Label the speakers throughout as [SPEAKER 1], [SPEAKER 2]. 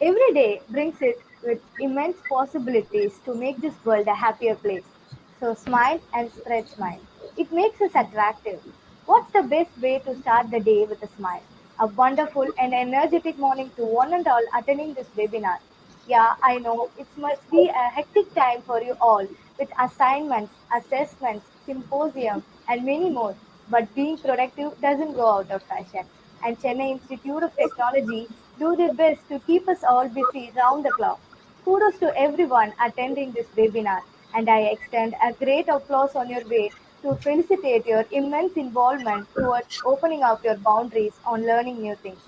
[SPEAKER 1] Every day brings it with immense possibilities to make this world a happier place. So smile and spread smile. It makes us attractive. What's the best way to start the day with a smile? A wonderful and energetic morning to one and all attending this webinar. Yeah, I know it must be a hectic time for you all with assignments, assessments, symposium, and many more. But being productive doesn't go out of fashion. And Chennai Institute of Technology do their best to keep us all busy round the clock. Kudos to everyone attending this webinar, and I extend a great applause on your way to felicitate your immense involvement towards opening up your boundaries on learning new things.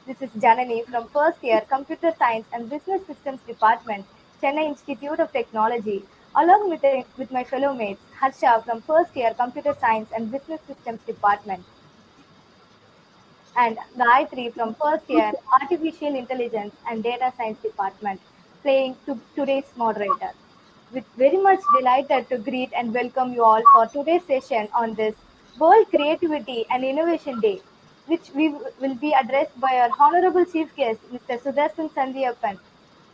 [SPEAKER 1] This is Janani from first year Computer Science and Business Systems Department, Chennai Institute of Technology, along with my fellow mates Harsha from first year Computer Science and Business Systems Department, and Gayatri from first year Artificial Intelligence and Data Science Department, playing today's moderator. With very much delighted to greet and welcome you all for today's session on this World Creativity and Innovation Day, which will be addressed by our Honorable Chief Guest, Mr. Sudarsun Santhiappan,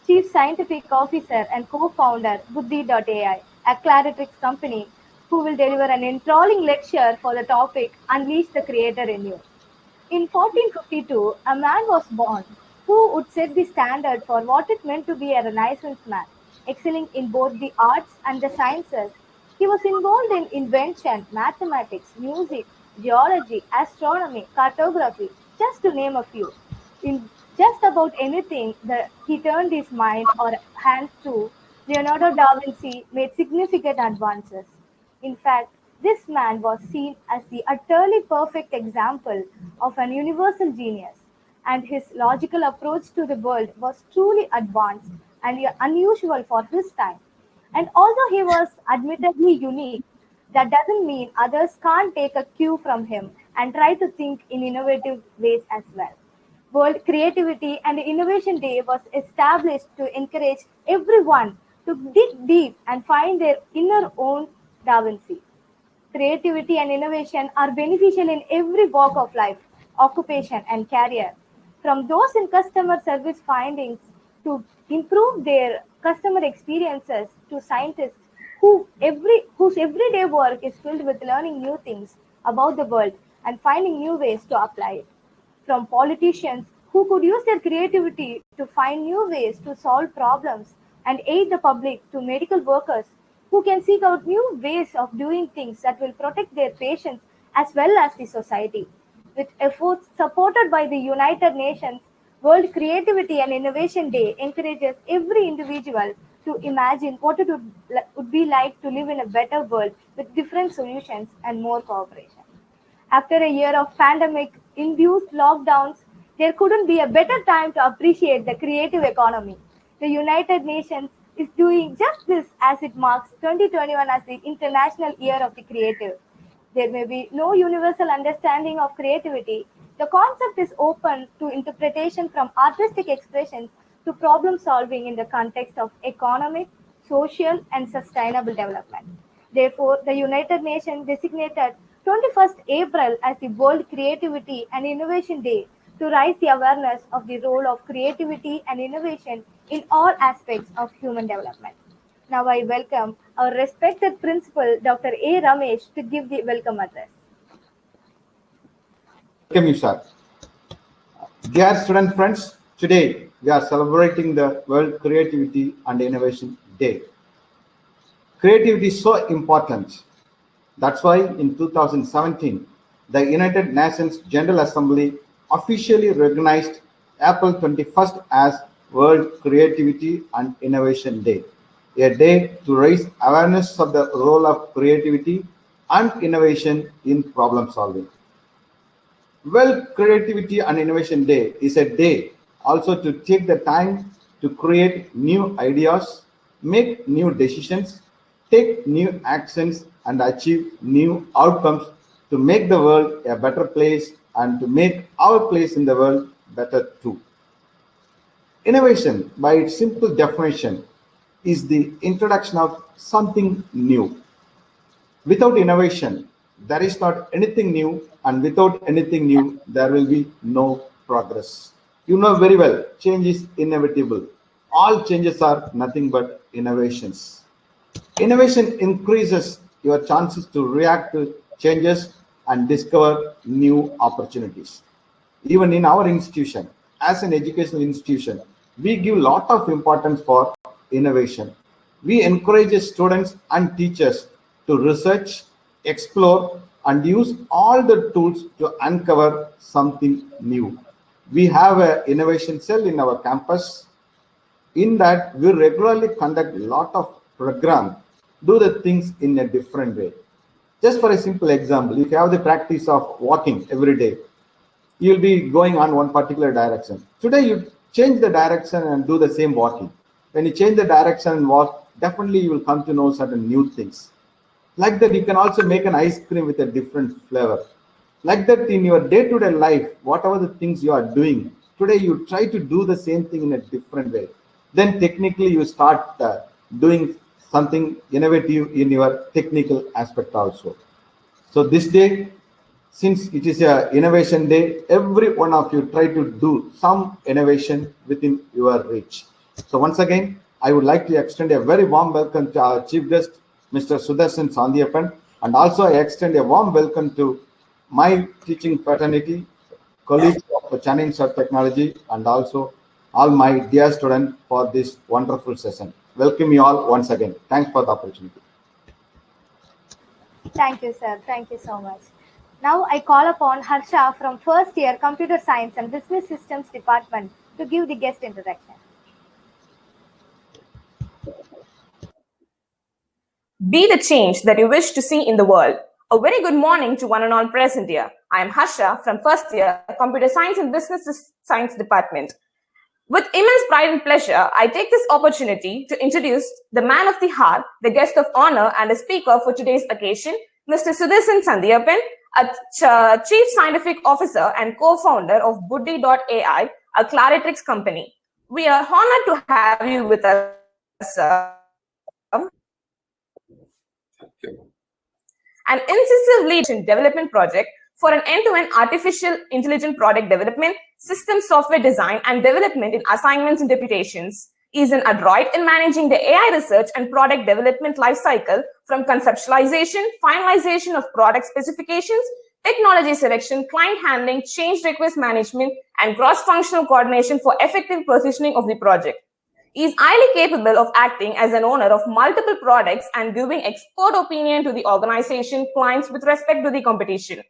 [SPEAKER 1] Chief Scientific Officer and co-founder BUDDI.AI, a ClariTrics company, who will deliver an enthralling lecture for the topic Unleash the Creator in You. In 1452, a man was born who would set the standard for what it meant to be a Renaissance man, excelling in both the arts and the sciences. He was involved in invention, mathematics, music, geology, astronomy, cartography, just to name a few. In just about anything that he turned his mind or hand to, Leonardo da Vinci made significant advances. In fact, this man was seen as the utterly perfect example of an universal genius, and his logical approach to the world was truly advanced and unusual for his time. And although he was admittedly unique, that doesn't mean others can't take a cue from him and try to think in innovative ways as well. World Creativity and Innovation Day was established to encourage everyone to dig deep and find their inner own Da Vinci. Creativity and innovation are beneficial in every walk of life, occupation, and career. From those in customer service findings to improve their customer experiences to scientists whose everyday work is filled with learning new things about the world and finding new ways to apply it. From politicians who could use their creativity to find new ways to solve problems and aid the public to medical workers who can seek out new ways of doing things that will protect their patients as well as the society. With efforts supported by the United Nations, World Creativity and Innovation Day encourages every individual to imagine what it would be like to live in a better world with different solutions and more cooperation. After a year of pandemic induced lockdowns, there couldn't be a better time to appreciate the creative economy. The United Nations is doing just this as it marks 2021 as the International Year of the Creative. There may be no universal understanding of creativity. The concept is open to interpretation from artistic expressions to problem solving in the context of economic, social, and sustainable development. Therefore, the United Nations designated 21st April as the World Creativity and Innovation Day to raise the awareness of the role of creativity and innovation in all aspects of human development. Now I welcome our respected principal, Dr. A. Ramesh, to give the welcome address.
[SPEAKER 2] Welcome you, sir. Dear student friends, today we are celebrating the World Creativity and Innovation Day. Creativity is so important. That's why in 2017, the United Nations General Assembly officially recognized April 21st as World Creativity and Innovation Day, a day to raise awareness of the role of creativity and innovation in problem solving. World Creativity and Innovation Day is a day also to take the time to create new ideas, make new decisions, take new actions, and achieve new outcomes to make the world a better place and to make our place in the world better too. Innovation, by its simple definition, is the introduction of something new. Without innovation, there is not anything new, and without anything new, there will be no progress. You know very well, change is inevitable. All changes are nothing but innovations. Innovation increases your chances to react to changes and discover new opportunities. Even in our institution, as an educational institution, we give a lot of importance for innovation. We encourage students and teachers to research, explore, and use all the tools to uncover something new. We have an innovation cell in our campus. In that, we regularly conduct a lot of programs, do the things in a different way. Just for a simple example, if you have the practice of walking every day, you'll be going on one particular direction. Today, you change the direction and do the same walking. When you change the direction and walk, definitely you will come to know certain new things. Like that, you can also make an ice cream with a different flavor. Like that, in your day-to-day life, whatever the things you are doing, today you try to do the same thing in a different way. Then technically you start doing something innovative in your technical aspect also. So this day, since it is a innovation day, every one of you try to do some innovation within your reach. So once again, I would like to extend a very warm welcome to our chief guest, Mr.Sudarsun Santhiappan, and also I extend a warm welcome to my teaching fraternity, colleagues of Chennai Institute of Technology, and also all my dear students for this wonderful session. Welcome you all once again. Thanks for the opportunity.
[SPEAKER 1] Thank you, sir. Thank you so much. Now I call upon Harsha from first year Computer Science and Business Systems Department to give the guest introduction.
[SPEAKER 3] Be the change that you wish to see in the world. A very good morning to one and all present here. I am Harsha from first year Computer Science and Business Science Department. With immense pride and pleasure, I take this opportunity to introduce the man of the hour, the guest of honor and the speaker for today's occasion, Mr.Sudarsun Santhiappan, a Chief Scientific Officer and co-founder of BUDDI.AI, a ClariTrics company. We are honored to have you with us, sir. An incisive lead in development project for an end-to-end artificial intelligent product development, system software design and development in assignments and deputations. He is an adroit in managing the AI research and product development lifecycle from conceptualization, finalization of product specifications, technology selection, client handling, change request management, and cross-functional coordination for effective positioning of the project. He is highly capable of acting as an owner of multiple products and giving expert opinion to the organization clients with respect to the competition.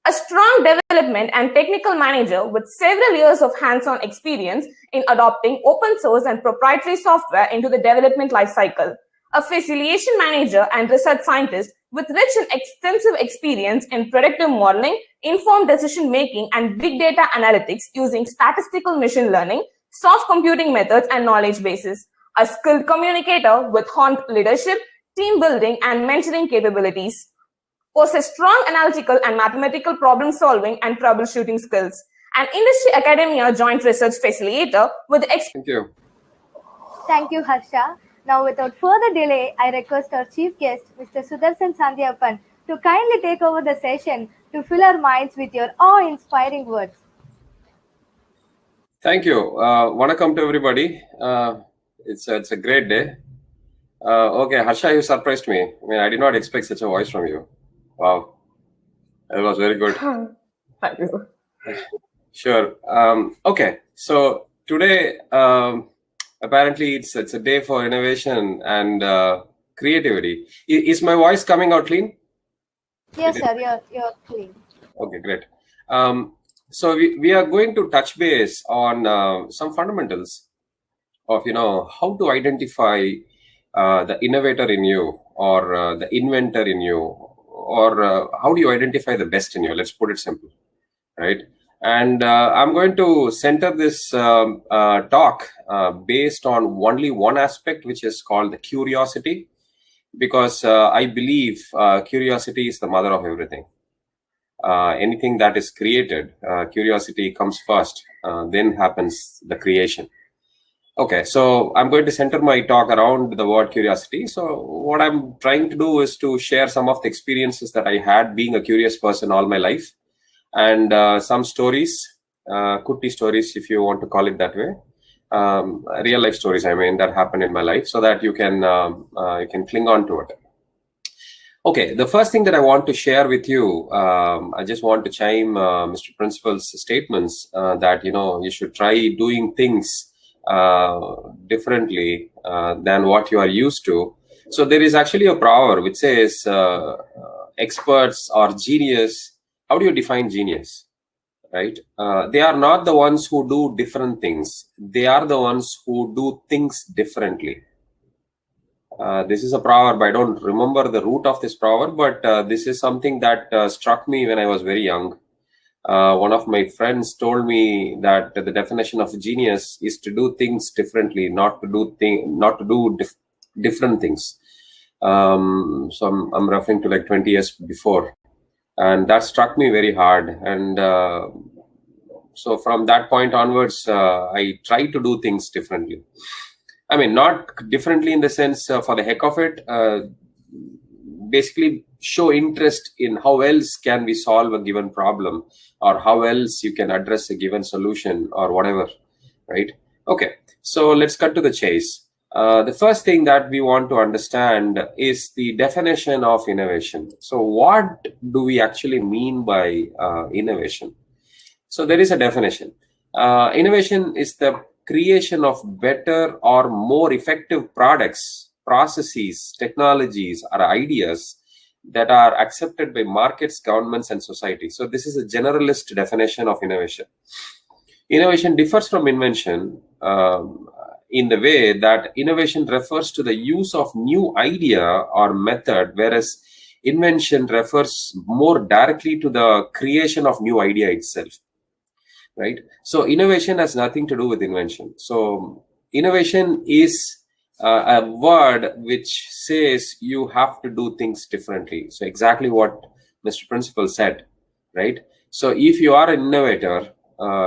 [SPEAKER 3] A strong development and technical manager with several years of hands-on experience in adopting open source and proprietary software into the development lifecycle. A facilitation manager and research scientist with rich and extensive experience in predictive modeling, informed decision-making, and big data analytics using statistical machine learning, soft computing methods, and knowledge bases. A skilled communicator with honed leadership, team building, and mentoring capabilities. Possess strong analytical and mathematical problem solving and troubleshooting skills. An industry academia joint research facilitator with
[SPEAKER 4] Thank you.
[SPEAKER 1] Thank you, Harsha. Now, without further delay, I request our chief guest, Mr. Sudarsun Santhiappan, to kindly take over the session to fill our minds with your awe-inspiring words.
[SPEAKER 4] Thank you. Welcome to everybody. It's a great day. Okay, Harsha, you surprised me. I mean, I did not expect such a voice from you. Wow, that was very good.
[SPEAKER 3] Thank you.
[SPEAKER 4] Sure. Okay, so today apparently it's a day for innovation and creativity. Is my voice coming out clean?
[SPEAKER 1] Yes, sir. You're clean.
[SPEAKER 4] Okay, great. So we are going to touch base on some fundamentals of how to identify the innovator in you or the inventor in you. Or how do you identify the best in you? Let's put it simple, right? And I'm going to center this talk based on only one aspect, which is called the curiosity, because I believe curiosity is the mother of everything. Anything that is created, curiosity comes first, then happens the creation. Okay, so I'm going to center my talk around the word curiosity. So what I'm trying to do is to share some of the experiences that I had being a curious person all my life, and some stories kutti stories, if you want to call it that way. Real life stories, I mean, that happened in my life, so that you can cling on to it. Okay, the first thing that I want to share with you, I just want to chime Mr. Principal's statements that, you know, you should try doing things differently than what you are used to. So there is actually a proverb which says experts or genius. How do you define genius? Right? They are not the ones who do different things. They are the ones who do things differently. This is a proverb. I don't remember the root of this proverb, but this is something that struck me when I was very young. One of my friends told me that the definition of genius is to do things differently, not to do different things. So I'm referring to like 20 years before, and that struck me very hard. And so from that point onwards, I try to do things differently. I mean, not differently in the sense for the heck of it. Basically, show interest in how else can we solve a given problem, or how else you can address a given solution, or whatever, right? Okay, so let's cut to the chase. The first thing that we want to understand is the definition of innovation. So what do we actually mean by innovation? So there is a definition. Innovation is the creation of better or more effective products, processes, technologies, or ideas that are accepted by markets, governments, and society. So this is a generalist definition of innovation. Innovation differs from invention in the way that innovation refers to the use of new idea or method, whereas invention refers more directly to the creation of new idea itself. Right? So innovation has nothing to do with invention. So innovation is a word which says you have to do things differently. So exactly what Mr. Principal said, right? So if you are an innovator,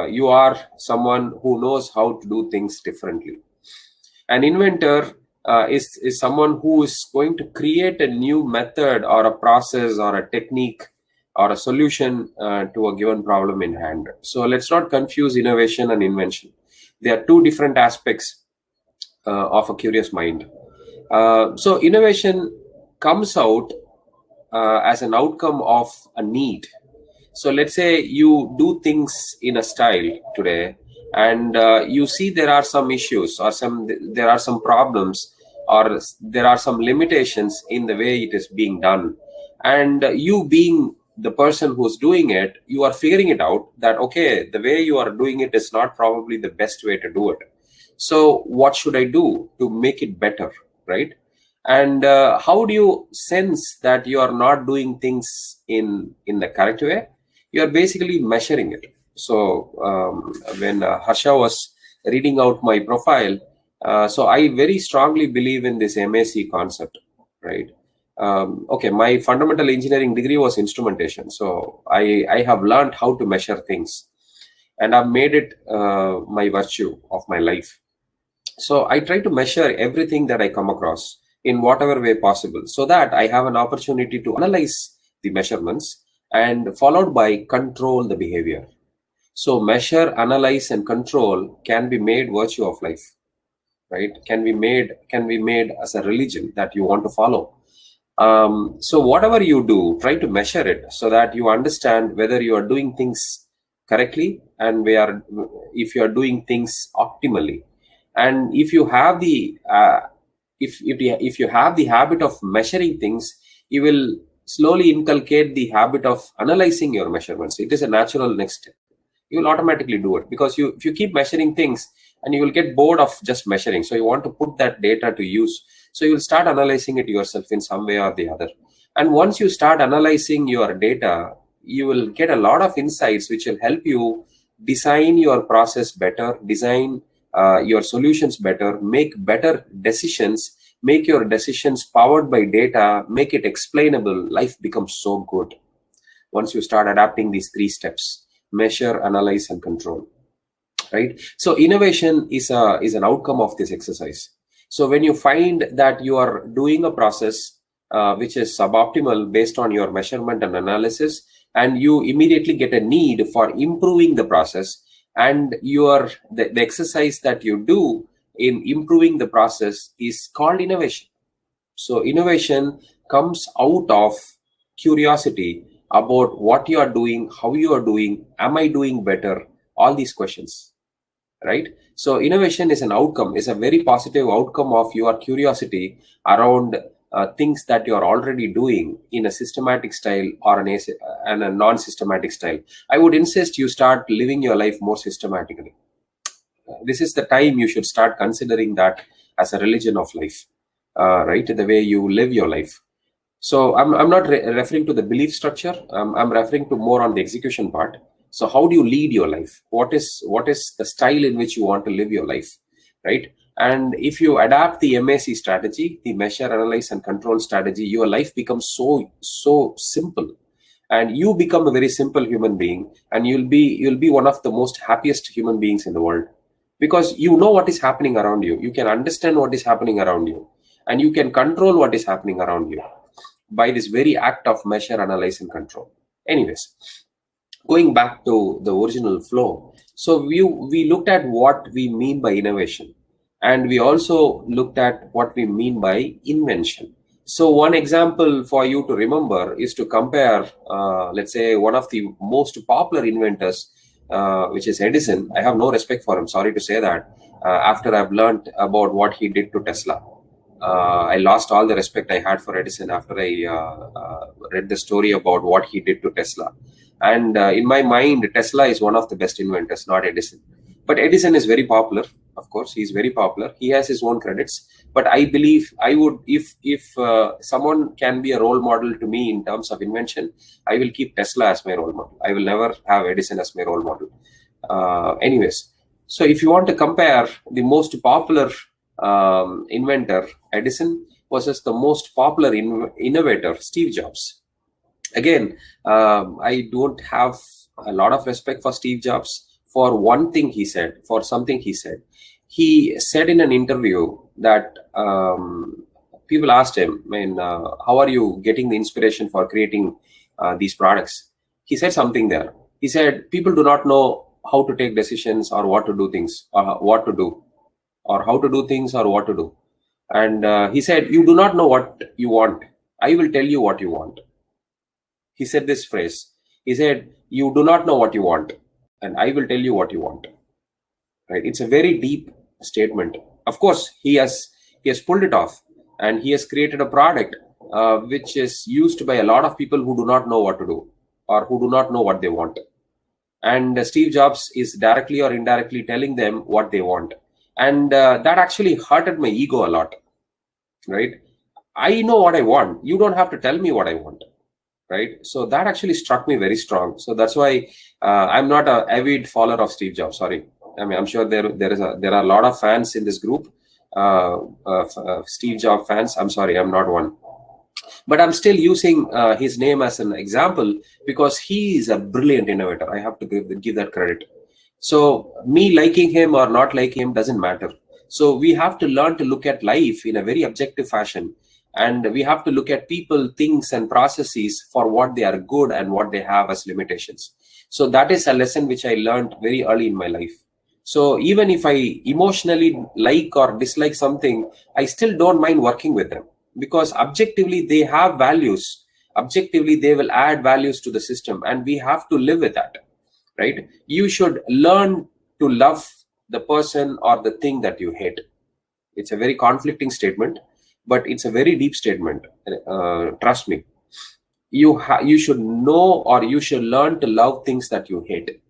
[SPEAKER 4] you are someone who knows how to do things differently. An inventor is someone who is going to create a new method or a process or a technique or a solution to a given problem in hand. So let's not confuse innovation and invention. They are two different aspects of a curious mind. So innovation comes out as an outcome of a need. So let's say you do things in a style today, and you see there are some issues, or there are some problems, or there are some limitations in the way it is being done. And you being the person who's doing it, you are figuring it out that, okay, the way you are doing it is not probably the best way to do it. So what should I do to make it better, right? And how do you sense that you are not doing things in the correct way? You are basically measuring it. So when Harsha was reading out my profile, so I very strongly believe in this MAC concept, right? Okay, my fundamental engineering degree was instrumentation. So I have learned how to measure things, and I've made it my virtue of my life. So I try to measure everything that I come across in whatever way possible, so that I have an opportunity to analyze the measurements and followed by control the behavior. So measure, analyze, and control can be made virtue of life, right? Can be made as a religion that you want to follow. So whatever you do, try to measure it so that you understand whether you are doing things correctly and if you are doing things optimally. And if you have the if you have the habit of measuring things, you will slowly inculcate the habit of analyzing your measurements. It is a natural next step. You will automatically do it, because if you keep measuring things, and you will get bored of just measuring, so you want to put that data to use. So you will start analyzing it yourself in some way or the other. And once you start analyzing your data, you will get a lot of insights which will help you design your process better, design your solutions better, make better decisions, make your decisions powered by data, make it explainable. Life becomes so good once you start adapting these 3 steps: measure, analyze, and control. Right? So innovation is an outcome of this exercise. So when you find that you are doing a process which is suboptimal based on your measurement and analysis, and you immediately get a need for improving the process, and the exercise that you do in improving the process is called innovation. So innovation comes out of curiosity about what you are doing, how you are doing, am I doing better, all these questions, right? So innovation is an outcome, is a very positive outcome of your curiosity around things that you are already doing in a systematic style or a non-systematic style. I would insist you start living your life more systematically. This is the time you should start considering that as a religion of life, right? The way you live your life. So I'm not referring to the belief structure. I'm referring to more on the execution part. So how do you lead your life? What is the style in which you want to live your life, right? And if you adapt the MAC strategy, the measure, analyze, and control strategy, your life becomes so simple, and you become a very simple human being, and you'll be one of the most happiest human beings in the world, because you know what is happening around you. You can understand what is happening around you, and you can control what is happening around you by this very act of measure, analyze, and control. Anyways, going back to the original flow. So we looked at what we mean by innovation, and we also looked at what we mean by invention. So one example for you to remember is to compare, let's say, one of the most popular inventors, which is Edison. I have no respect for him, sorry to say that, after I've learned about what he did to Tesla. I lost all the respect I had for Edison after I read the story about what he did to Tesla. And in my mind, Tesla is one of the best inventors, not Edison. But Edison is very popular. Of course, he's very popular. He has his own credits. But I believe I would, if someone can be a role model to me in terms of invention, I will keep Tesla as my role model. I will never have Edison as my role model. Anyways, so if you want to compare the most popular inventor, Edison, versus the most popular innovator, Steve Jobs. Again, I don't have a lot of respect for Steve Jobs for one thing he said, for something he said. He said in an interview that people asked him, how are you getting the inspiration for creating these products? He said something there. He said, people do not know how to take decisions or what to do things, or what to do, or how to do things or what to do. And he said, you do not know what you want. I will tell you what you want. He said this phrase. He said, you do not know what you want, and I will tell you what you want. Right? It's a very deep statement. Of course, he has pulled it off, and he has created a product which is used by a lot of people who do not know what to do, or who do not know what they want. And Steve Jobs is directly or indirectly telling them what they want. And that actually hurted my ego a lot, right? I know what I want. You don't have to tell me what I want, right? So that actually struck me very strong. So that's why I'm not an avid follower of Steve Jobs. Sorry. I mean, I'm sure there are a lot of fans in this group, Steve Jobs fans. I'm sorry, I'm not one. But I'm still using his name as an example because he is a brilliant innovator. I have to give that credit. So me liking him or not liking him doesn't matter. So we have to learn to look at life in a very objective fashion. And we have to look at people, things, and processes for what they are good and what they have as limitations. So that is a lesson which I learned very early in my life. So even if I emotionally like or dislike something, I still don't mind working with them, because objectively they have values. Objectively, they will add values to the system, and we have to live with that, right? You should learn to love the person or the thing that you hate. It's a very conflicting statement, but it's a very deep statement. Trust me. You should know, or you should learn to love things that you hate.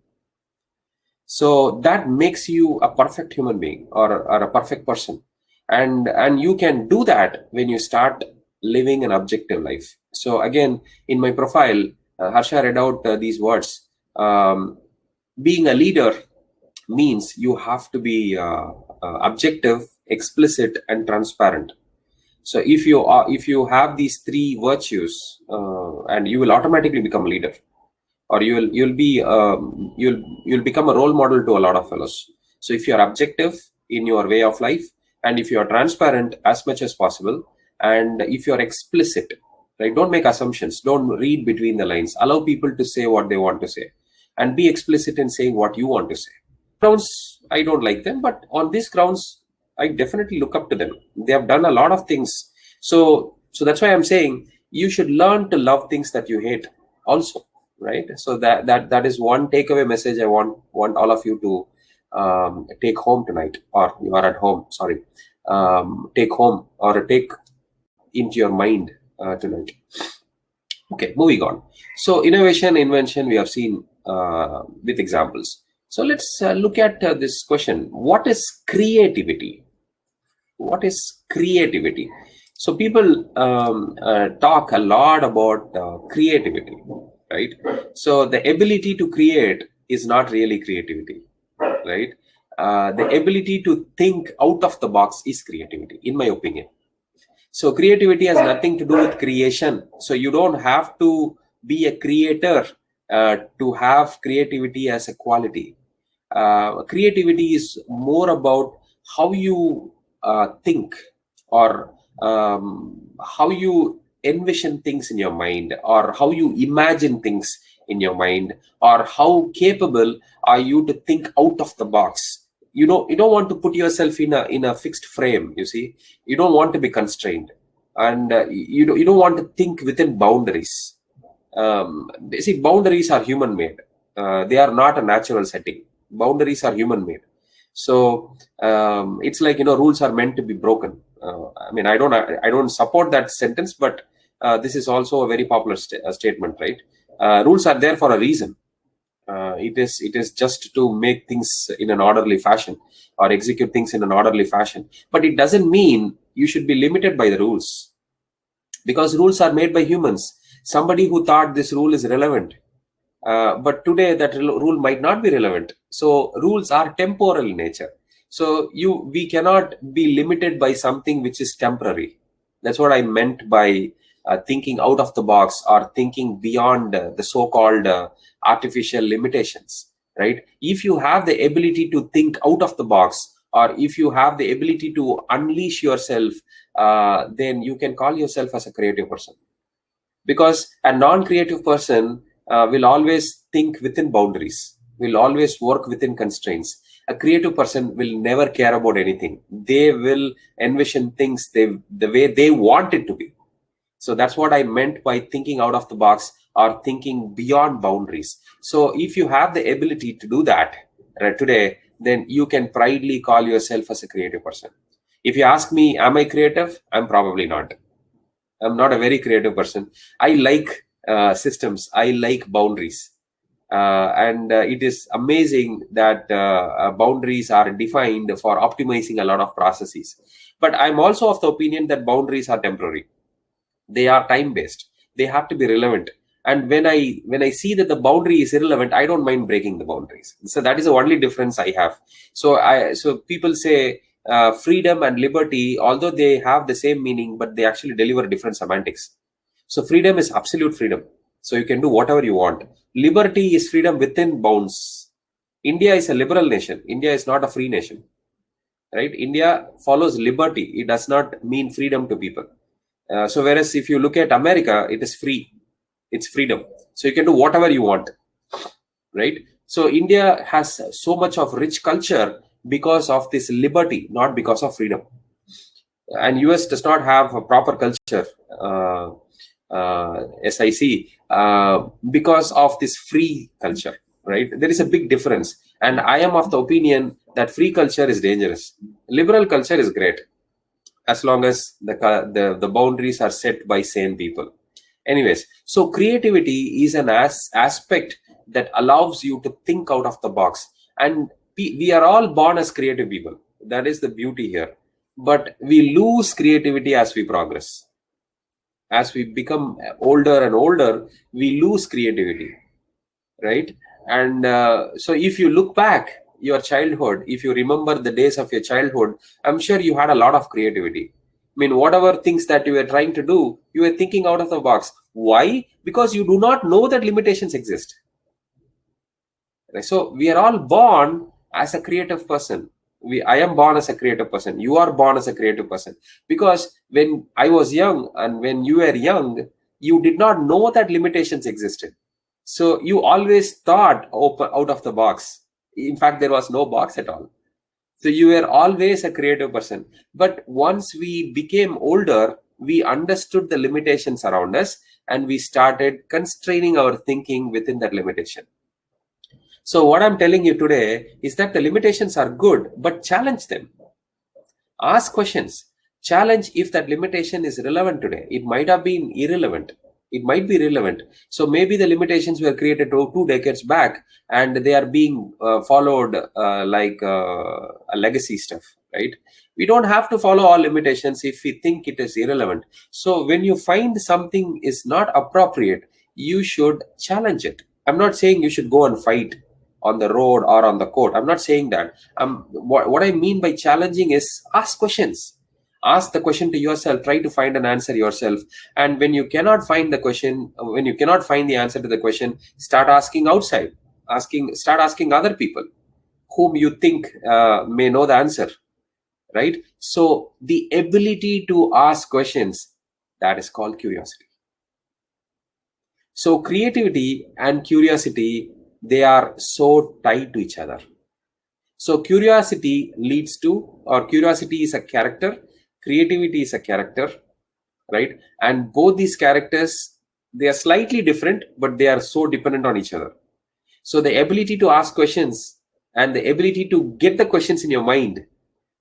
[SPEAKER 4] So that makes you a perfect human being, or a perfect person. And you can do that when you start living an objective life. So again, in my profile, Harsha read out these words. Being a leader means you have to be objective, explicit, and transparent. So if you have these three virtues, and you will automatically become a leader, or you'll become a role model to a lot of fellows. So if you are objective in your way of life, and if you are transparent as much as possible, and if you are explicit, right? Don't make assumptions. Don't read between the lines. Allow people to say what they want to say, and be explicit in saying what you want to say. grounds, I don't like them, but on these grounds, I definitely look up to them. They have done a lot of things. So that's why I'm saying you should learn to love things that you hate also, right? So that is one takeaway message I want all of you to take home tonight, or you are at home, sorry, take home or take into your mind tonight. Okay, moving on. So innovation, invention, we have seen with examples. So let's look at this question. What is creativity? What is creativity? So people talk a lot about creativity, right? So the ability to create is not really creativity, right? The ability to think out of the box is creativity, in my opinion. So creativity has nothing to do with creation. So you don't have to be a creator to have creativity as a quality. Creativity is more about how you think, or how you envision things in your mind, or how you imagine things in your mind, or how capable are you to think out of the box. You don't want to put yourself in a fixed frame. You see, you don't want to be constrained, and you don't want to think within boundaries. See, boundaries are human made. They are not a natural setting. Boundaries are human made. So it's like, rules are meant to be broken. I mean, I don't support that sentence, but this is also a very popular statement, right? Rules are there for a reason. It is just to make things in an orderly fashion, or execute things in an orderly fashion. But it doesn't mean you should be limited by the rules, because rules are made by humans. Somebody who thought this rule is relevant, but today that rule might not be relevant. So rules are temporal in nature. So we cannot be limited by something which is temporary. That's what I meant by thinking out of the box, or thinking beyond the so-called artificial limitations, right? If you have the ability to think out of the box, or if you have the ability to unleash yourself, then you can call yourself as a creative person. Because a non-creative person will always think within boundaries, will always work within constraints. A creative person will never care about anything. They will envision things the way they want it to be. So that's what I meant by thinking out of the box, or thinking beyond boundaries. So if you have the ability to do that today, then you can proudly call yourself as a creative person. If you ask me, am I creative? I'm probably not. I'm not a very creative person. I like systems. I like boundaries. And it is amazing that boundaries are defined for optimizing a lot of processes. But I'm also of the opinion that boundaries are temporary. They are time-based. They have to be relevant. And when I see that the boundary is irrelevant, I don't mind breaking the boundaries. So that is the only difference I have. So people say freedom and liberty, although they have the same meaning, but they actually deliver different semantics. So freedom is absolute freedom. So you can do whatever you want. Liberty is freedom within bounds. India is a liberal nation. India is not a free nation, right? India follows liberty. It does not mean freedom to people. So whereas if you look at America, it is free. It's freedom. So you can do whatever you want, right? So India has so much of rich culture because of this liberty, not because of freedom. And US does not have a proper culture, SIC, because of this free culture, right? There is a big difference. And I am of the opinion that free culture is dangerous. Liberal culture is great, as long as the boundaries are set by sane people. Anyways, so creativity is an aspect that allows you to think out of the box. And we are all born as creative people. That is the beauty here. But we lose creativity as we progress. As we become older and older, we lose creativity, right? And so if you look back your childhood, if you remember the days of your childhood, I'm sure you had a lot of creativity. I mean, whatever things that you were trying to do, you were thinking out of the box. Why? Because you do not know that limitations exist. Right? So we are all born as a creative person. I am born as a creative person. You are born as a creative person. Because when I was young and when you were young, you did not know that limitations existed. So you always thought out of the box. In fact, there was no box at all. So you were always a creative person. But once we became older, we understood the limitations around us and we started constraining our thinking within that limitation. So what I'm telling you today is that the limitations are good, but challenge them. Ask questions. Challenge if that limitation is relevant today. It might have been irrelevant. It might be relevant. So maybe the limitations were created 2 decades back and they are being followed like a legacy stuff, right? We don't have to follow all limitations if we think it is irrelevant. So when you find something is not appropriate, you should challenge it. I'm not saying you should go and fight on the road or on the court. I'm not saying that. What I mean by challenging is ask questions. Ask the question to yourself. Try to find an answer yourself. And when you cannot find the question, when you cannot find the answer to the question, start asking outside. Start asking other people whom you think may know the answer, right? So the ability to ask questions, that is called curiosity. So creativity and curiosity, they are so tied to each other. So curiosity leads to, or curiosity is a character, creativity is a character, right? And both these characters, they are slightly different, but they are so dependent on each other. So the ability to ask questions and the ability to get the questions in your mind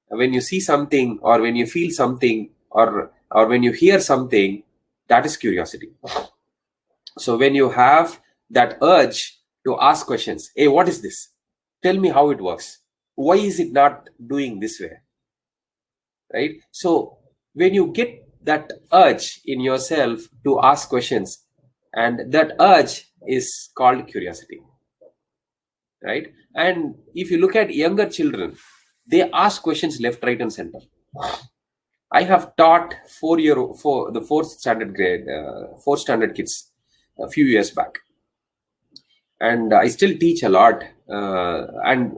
[SPEAKER 4] when you see something or when you feel something or when you hear something, that is curiosity. So when you have that urge to ask questions, hey, what is this? Tell me how it works. Why is it not doing this way? Right? So when you get that urge in yourself to ask questions, and that urge is called curiosity, right? And if you look at younger children, they ask questions left, right, and center. I have taught the fourth standard kids a few years back, and I still teach a lot. And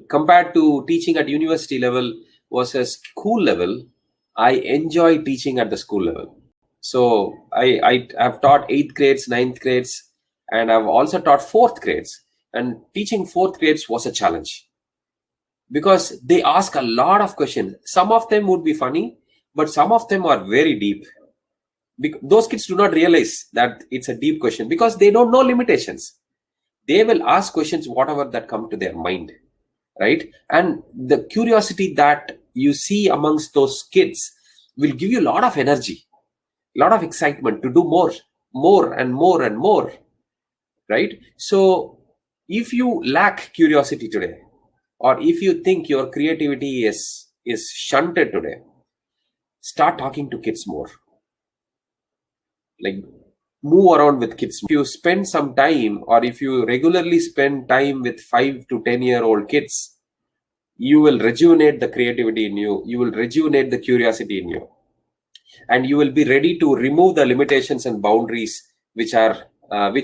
[SPEAKER 4] compared to teaching at university level versus school level, I enjoy teaching at the school level. So I have taught 8th grades, 9th grades, and I've also taught 4th grades. And teaching 4th grades was a challenge because they ask a lot of questions. Some of them would be funny, but some of them are very deep. Those kids do not realize that it's a deep question because they don't know limitations. They will ask questions whatever that come to their mind, right? And the curiosity that you see amongst those kids will give you a lot of energy, a lot of excitement to do more and more, right? So if you lack curiosity today, or if you think your creativity is shunted today, start talking to kids more. Like, move around with kids. If you spend some time, or if you regularly spend time with 5 to 10-year-old kids, you will rejuvenate the creativity in you. You will rejuvenate the curiosity in you. And you will be ready to remove the limitations and boundaries which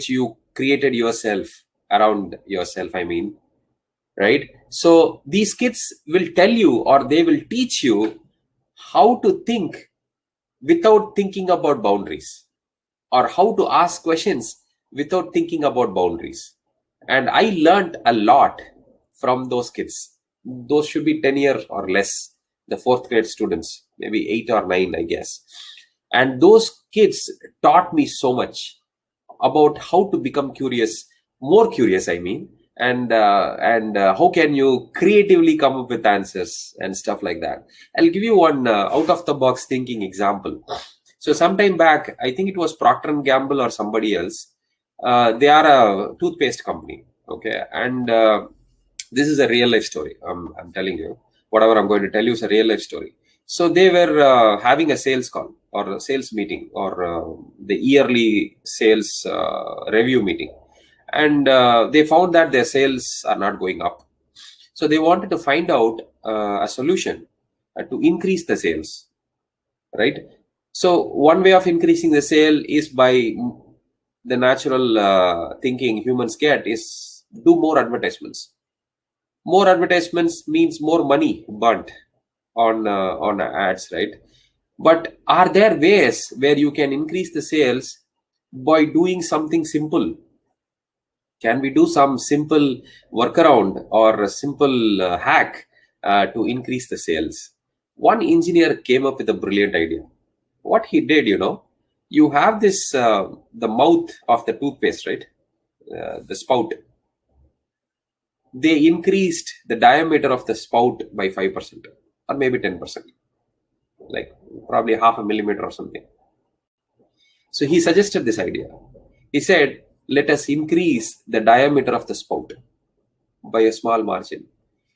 [SPEAKER 4] you created yourself around yourself, right? So these kids will tell you, or they will teach you how to think without thinking about boundaries, or how to ask questions without thinking about boundaries. And I learned a lot from those kids. Those should be 10 years or less, the 4th grade students, maybe 8 or 9, I guess. And those kids taught me so much about how to become curious, more curious, and how can you creatively come up with answers and stuff like that. I'll give you one out of the box thinking example. So sometime back, I think it was Procter & Gamble or somebody else. They are a toothpaste company, okay? And this is a real life story. I'm telling you, whatever I'm going to tell you is a real life story. So they were having a sales call or a sales meeting, or the yearly sales review meeting. And they found that their sales are not going up. So they wanted to find out a solution to increase the sales, right? So one way of increasing the sale is by the natural thinking humans get is do more advertisements. More advertisements means more money burnt on ads, right? But are there ways where you can increase the sales by doing something simple? Can we do some simple workaround or a simple hack to increase the sales? One engineer came up with a brilliant idea. What he did, you have this, the mouth of the toothpaste, right? The spout. They increased the diameter of the spout by 5% or maybe 10%, like probably half a millimeter or something. So he suggested this idea. He said, let us increase the diameter of the spout by a small margin.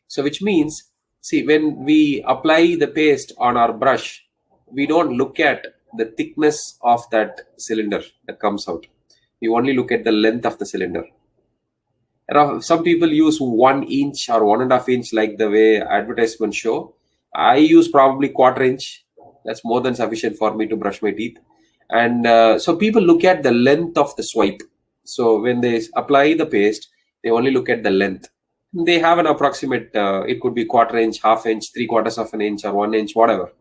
[SPEAKER 4] So which means, see, when we apply the paste on our brush, we don't look at the thickness of that cylinder that comes out. We only look at the length of the cylinder. Some people use 1 inch or 1.5 inch, like the way advertisements show. I use probably 1/4 inch. That's more than sufficient for me to brush my teeth. And so people look at the length of the swipe. So when they apply the paste, they only look at the length. They have an approximate, it could be 1/4 inch, 1/2 inch, 3/4 of an inch, or 1 inch, whatever.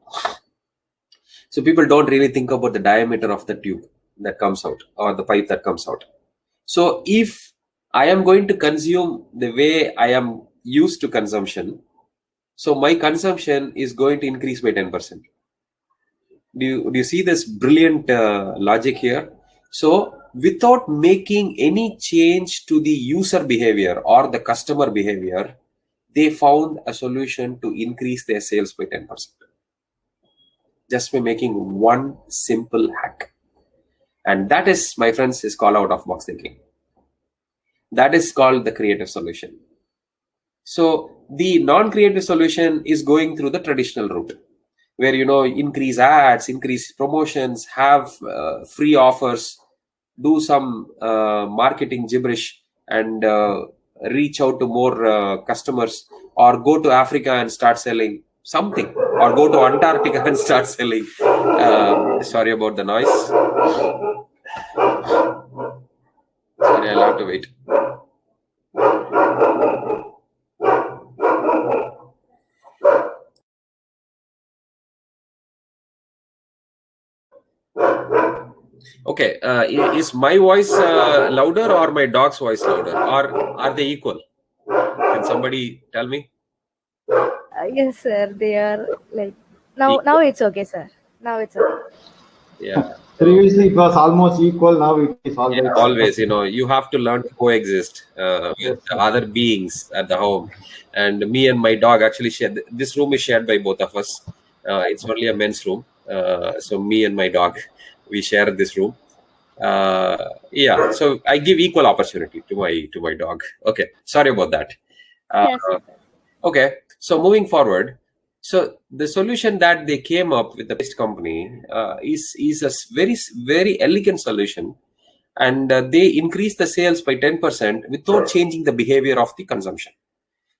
[SPEAKER 4] So people don't really think about the diameter of the tube that comes out or the pipe that comes out. So if I am going to consume the way I am used to consumption, so my consumption is going to increase by 10%. Do you see this brilliant logic here? So without making any change to the user behavior or the customer behavior, they found a solution to increase their sales by 10%. Just by making one simple hack. And that is, my friends, is called out of box thinking. That is called the creative solution. So the non-creative solution is going through the traditional route, where increase ads, increase promotions, have free offers, do some marketing gibberish, and reach out to more customers, or go to Africa and start selling something, or go to Antarctica and start selling. Sorry about the noise. Sorry, I'll have to wait. Okay, is my voice louder or my dog's voice louder, or are they equal? Can somebody tell me?
[SPEAKER 1] Yes, sir. They are like now. Now it's okay, sir. Now it's okay.
[SPEAKER 4] Yeah.
[SPEAKER 2] Previously it was almost equal. Now it is always.
[SPEAKER 4] Yeah, always. You have to learn to coexist with other beings at the home. And me and my dog actually share. This room is shared by both of us. It's only a men's room. So me and my dog, we share this room. Yeah. So I give equal opportunity to my dog. Okay. Sorry about that.
[SPEAKER 1] Yes, sir.
[SPEAKER 4] Okay. So moving forward. So the solution that they came up with, the paste company, is a very, very elegant solution, and they increase the sales by 10% without changing the behavior of the consumption.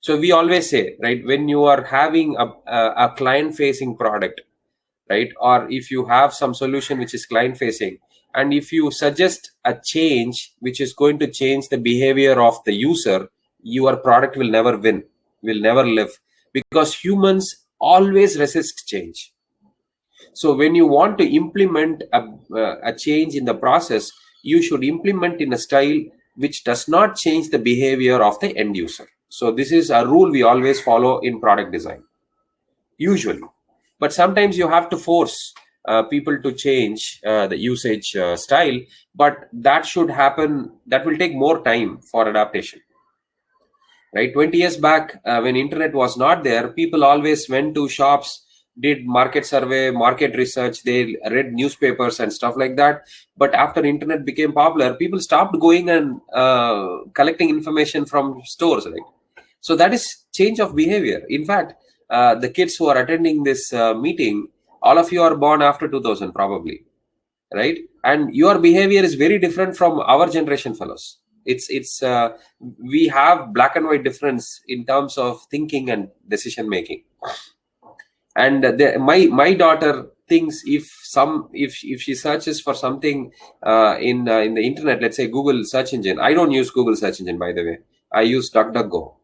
[SPEAKER 4] So we always say, right, when you are having a client-facing product, right, or if you have some solution which is client-facing, and if you suggest a change which is going to change the behavior of the user, your product will never win, will never live, because humans always resist change. So when you want to implement a change in the process, you should implement in a style which does not change the behavior of the end user. So this is a rule we always follow in product design, usually. But sometimes you have to force people to change the usage style, but that should happen, that will take more time for adaptation. Right, 20 years back, when internet was not there, people always went to shops, did market survey, market research, they read newspapers and stuff like that. But after internet became popular, people stopped going and collecting information from stores, right? So that is change of behavior. In fact, the kids who are attending this meeting, all of you are born after 2000 probably, right? And your behavior is very different from our generation fellows. We have black and white difference in terms of thinking and decision making. And my daughter thinks if she searches for something in the internet, let's say Google search engine. I don't use Google search engine, by the way. I use DuckDuckGo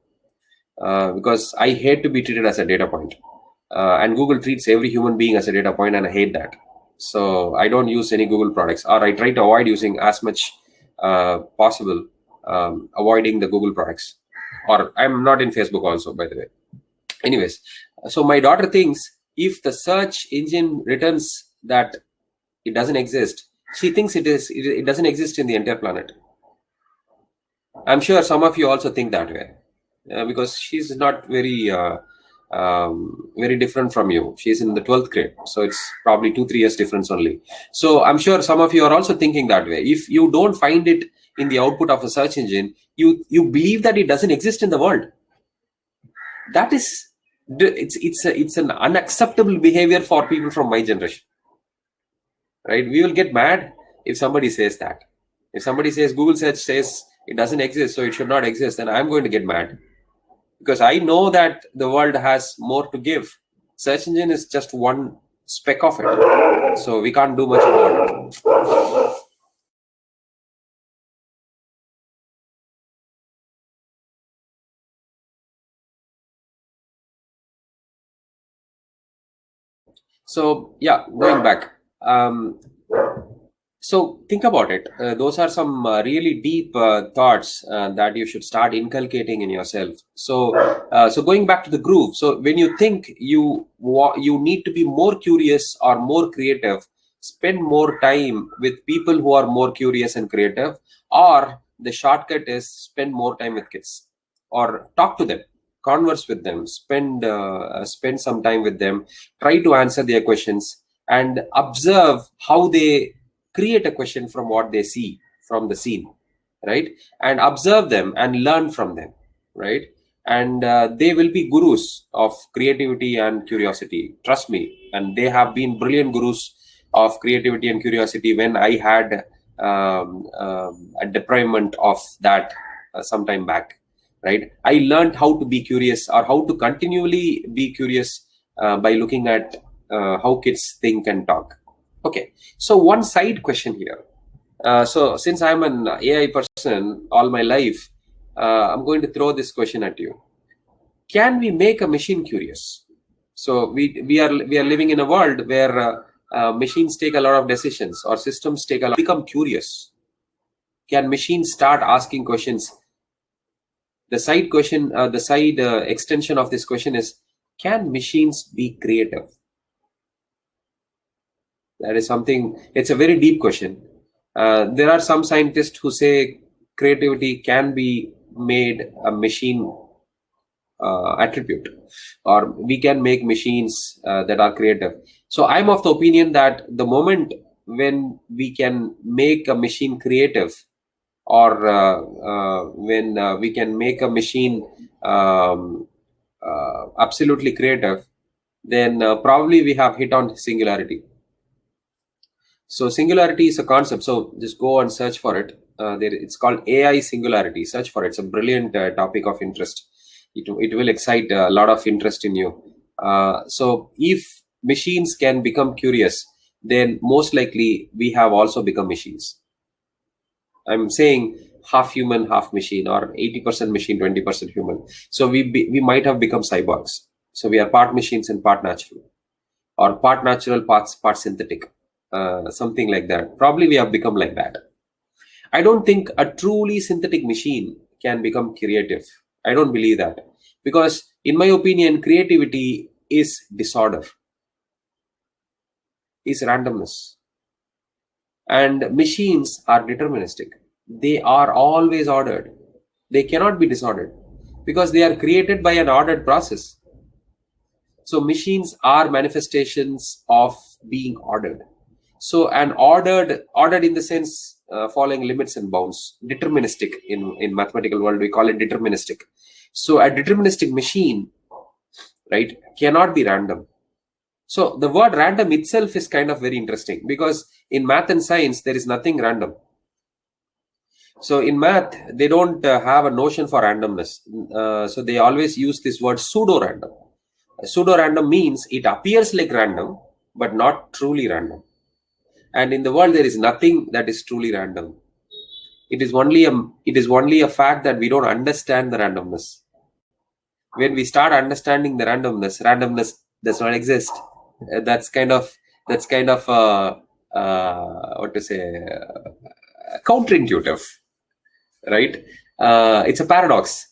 [SPEAKER 4] because I hate to be treated as a data point. And Google treats every human being as a data point, and I hate that. So I don't use any Google products, or I try to avoid using as much possible. avoiding the Google products. Or I'm not in Facebook also, by the way. Anyways, so my daughter thinks if the search engine returns that it doesn't exist, she thinks it doesn't exist in the entire planet. I'm sure some of you also think that way, because she's not very very different from you. She's in the 12th grade, so it's probably 2-3 years difference only. So I'm sure some of you are also thinking that way. If you don't find it in the output of a search engine, you believe that it doesn't exist in the world. That is, it's an unacceptable behavior for people from my generation, right? We will get mad if somebody says that. If somebody says Google search says it doesn't exist, so it should not exist, then I'm going to get mad, because I know that the world has more to give. Search engine is just one speck of it, so we can't do much about it. So yeah, going back. So think about it. Those are some really deep thoughts that you should start inculcating in yourself. So, so going back to the groove. So when you think you need to be more curious or more creative, spend more time with people who are more curious and creative, or the shortcut is spend more time with kids, or talk to them, converse with them, spend some time with them, try to answer their questions, and observe how they create a question from what they see from the scene, right? And observe them and learn from them, right? And they will be gurus of creativity and curiosity, trust me. And they have been brilliant gurus of creativity and curiosity when I had a deployment of that some time back, right? I learned how to be curious, or how to continually be curious by looking at how kids think and talk. Okay, so one side question here. So since I'm an AI person all my life, I'm going to throw this question at you. Can we make a machine curious? So we are living in a world where machines take a lot of decisions, or systems become curious. Can machines start asking questions? The side question, the side extension of this question is, can machines be creative? That is something, it's a very deep question. There are some scientists who say creativity can be made a machine attribute, or we can make machines that are creative. So I'm of the opinion that the moment when we can make a machine creative, or when we can make a machine absolutely creative, then probably we have hit on singularity. So singularity is a concept. So just go and search for it. It's called AI singularity. Search for it. It's a brilliant topic of interest. It will excite a lot of interest in you. So if machines can become curious, then most likely we have also become machines. I'm saying half human, half machine, or 80% machine, 20% human. So we might have become cyborgs. So we are part machines and part natural, or part natural, part synthetic. Something like that. Probably we have become like that. I don't think a truly synthetic machine can become creative. I don't believe that, because in my opinion, creativity is disorder, is randomness, and machines are deterministic. They are always ordered. They cannot be disordered, because they are created by an ordered process. So machines are manifestations of being ordered. So an ordered in the sense following limits and bounds, deterministic. In mathematical world we call it deterministic. So a deterministic machine, right, cannot be random. So the word random itself is kind of very interesting, because in math and science there is nothing random. So in math they don't have a notion for randomness. So they always use this word pseudo random. Pseudo random means it appears like random but not truly random. And in the world there is nothing that is truly random. It is only a fact that we don't understand the randomness. When we start understanding the randomness does not exist. That's kind of what to say, counterintuitive. right? It's a paradox.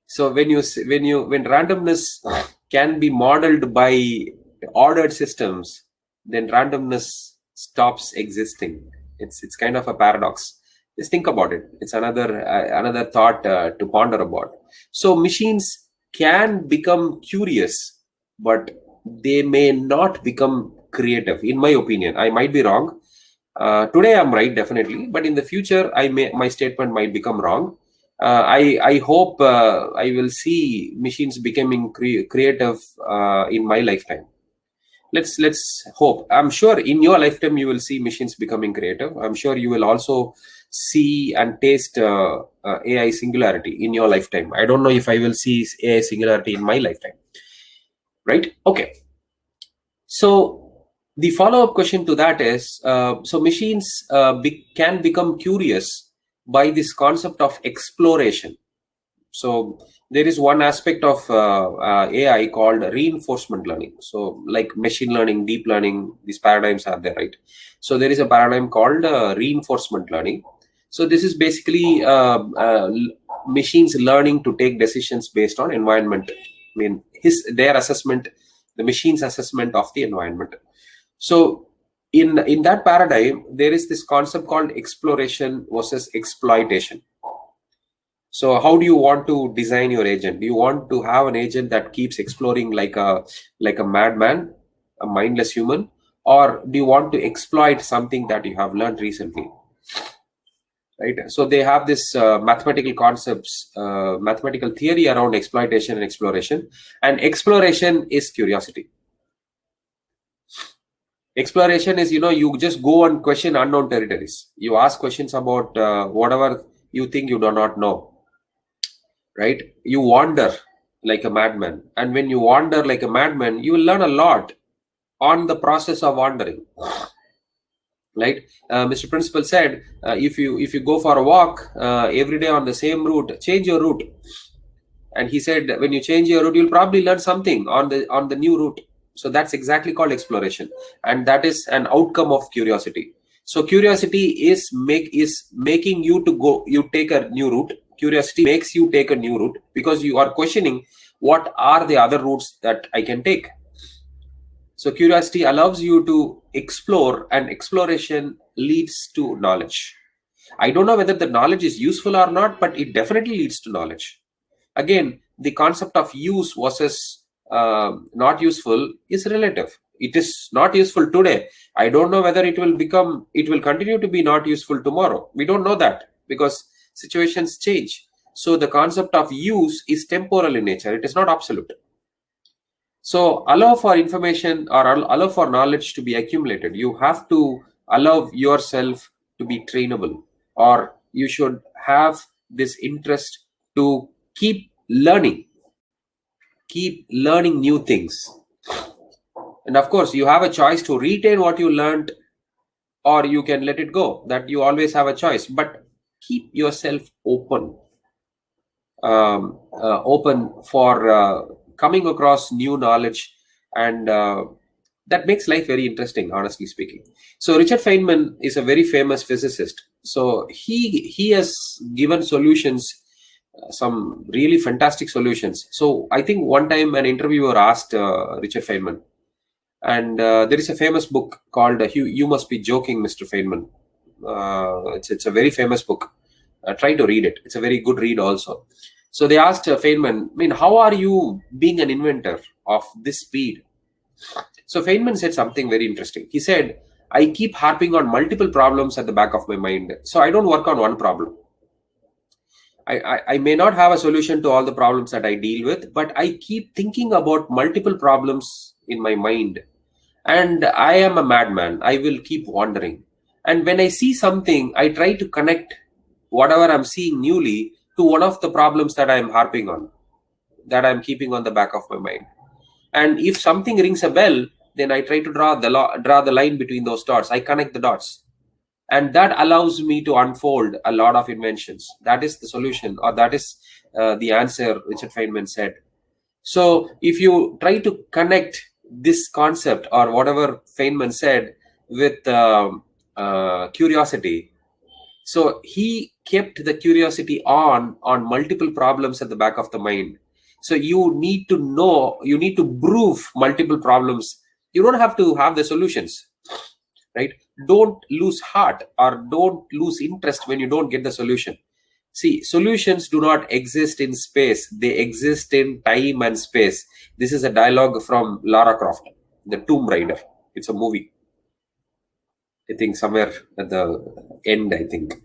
[SPEAKER 4] So when randomness can be modeled by ordered systems, then randomness stops existing. It's kind of a paradox. Just think about it. It's another thought to ponder about. So machines can become curious, but they may not become creative, in my opinion. I might be wrong. Today I'm right, definitely, but in the future my statement might become wrong. I hope I will see machines becoming creative in my lifetime. Let's hope. I'm sure in your lifetime you will see machines becoming creative. I'm sure you will also see and taste AI singularity in your lifetime. I don't know if I will see AI singularity in my lifetime. Right? Okay. So the follow-up question to that is, so machines can become curious by this concept of exploration. So there is one aspect of AI called reinforcement learning. So like machine learning, deep learning, these paradigms are there, right? So there is a paradigm called reinforcement learning. So this is basically machines learning to take decisions based on environment. I mean, their assessment, the machine's assessment of the environment. So in that paradigm, there is this concept called exploration versus exploitation. So how do you want to design your agent? Do you want to have an agent that keeps exploring like a madman, a mindless human, or do you want to exploit something that you have learned recently? Right. So they have this mathematical concepts, mathematical theory around exploitation and exploration. And exploration is curiosity. Exploration is, you just go and question unknown territories. You ask questions about whatever you think you do not know. Right? You wander like a madman. And when you wander like a madman, you will learn a lot on the process of wandering. Right? Mr. Principal said, if you go for a walk every day on the same route, change your route. And he said, when you change your route, you'll probably learn something on the new route. So that's exactly called exploration, and that is an outcome of curiosity. So curiosity is making you to go. You take a new route. Curiosity makes you take a new route because you are questioning what are the other routes that I can take. So curiosity allows you to explore, and exploration leads to knowledge. I don't know whether the knowledge is useful or not, but it definitely leads to knowledge. Again, the concept of use versus not useful is relative. It is not useful today. I don't know whether it will continue to be not useful tomorrow. We don't know that because situations change. So the concept of use is temporal in nature. It is not absolute. So allow for information or allow for knowledge to be accumulated. You have to allow yourself to be trainable, or you should have this interest to keep learning new things. And of course, you have a choice to retain what you learned, or you can let it go. That you always have a choice, but keep yourself open for coming across new knowledge, and that makes life very interesting, honestly speaking. So Richard Feynman is a very famous physicist. So he has given solutions, some really fantastic solutions. So I think one time an interviewer asked Richard Feynman, and there is a famous book called You Must Be Joking, Mr. Feynman. It's a very famous book. Try to read it. It's a very good read also. So they asked Feynman, how are you being an inventor of this speed? So Feynman said something very interesting. He said, I keep harping on multiple problems at the back of my mind. So I don't work on one problem. I may not have a solution to all the problems that I deal with, but I keep thinking about multiple problems in my mind. And I am a madman. I will keep wandering. And when I see something, I try to connect whatever I'm seeing newly to one of the problems that I'm harping on, that I'm keeping on the back of my mind. And if something rings a bell, then I try to draw the line between those dots. I connect the dots. And that allows me to unfold a lot of inventions. That is the solution, or that is the answer Richard Feynman said. So if you try to connect this concept or whatever Feynman said with curiosity, So he kept the curiosity on multiple problems at the back of the mind. So you need to know, you need to prove multiple problems. You don't have to have the solutions, right? Don't lose heart or don't lose interest when you don't get the solution. See, solutions do not exist in space. They exist in time and space. This is a dialogue from Lara Croft, the Tomb Raider. It's a movie. I think somewhere at the end, I think.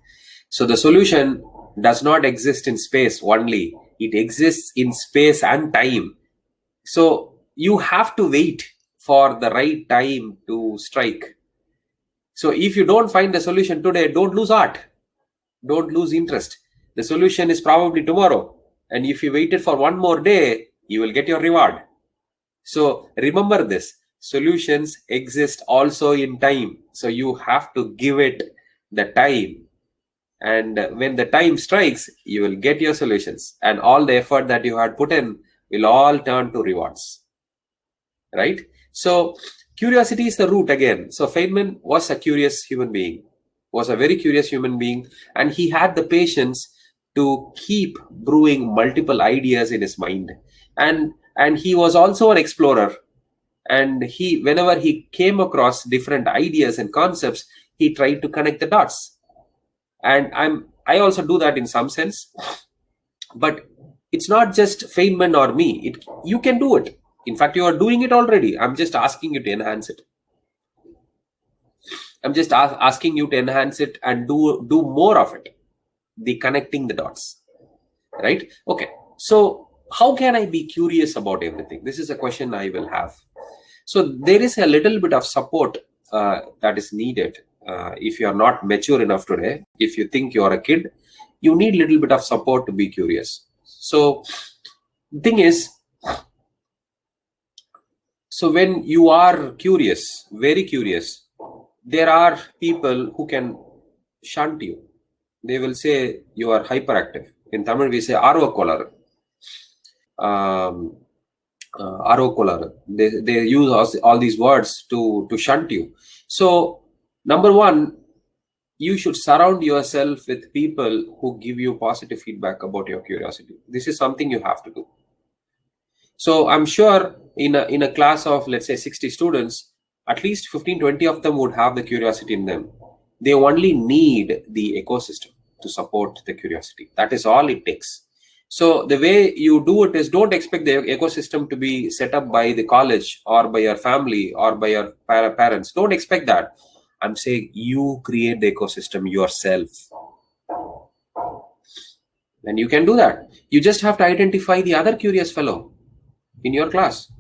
[SPEAKER 4] So the solution does not exist in space only. It exists in space and time. So you have to wait for the right time to strike. So if you don't find the solution today, don't lose heart. Don't lose interest. The solution is probably tomorrow. And if you waited for one more day, you will get your reward. So remember this. Solutions exist also in time. So you have to give it the time. And when the time strikes, you will get your solutions. And all the effort that you had put in will all turn to rewards. Right? So curiosity is the root again. So Feynman was a curious human being, was a very curious human being. And he had the patience to keep brewing multiple ideas in his mind. And he was also an explorer. And whenever he came across different ideas and concepts, he tried to connect the dots. And I also do that in some sense. But it's not just Feynman or me. You can do it. In fact, you are doing it already. I'm just asking you to enhance it. I'm just asking you to enhance it and do more of it. The connecting the dots. Right? Okay. So how can I be curious about everything? This is a question I will have. So there is a little bit of support that is needed. If you are not mature enough today, if you think you are a kid, you need a little bit of support to be curious. So the thing is, so when you are curious, very curious, there are people who can shunt you. They will say you are hyperactive. In Tamil, we say arvokolar. Arvokolar. They use all these words to shunt you. So number one, you should surround yourself with people who give you positive feedback about your curiosity. This is something you have to do. So I'm sure in a class of, let's say, 60 students, at least 15-20 of them would have the curiosity in them. They only need the ecosystem to support the curiosity. That is all it takes. So the way you do it is, don't expect the ecosystem to be set up by the college or by your family or by your parents. Don't expect that. I'm saying you create the ecosystem yourself. And you can do that. You just have to identify the other curious fellow in your class.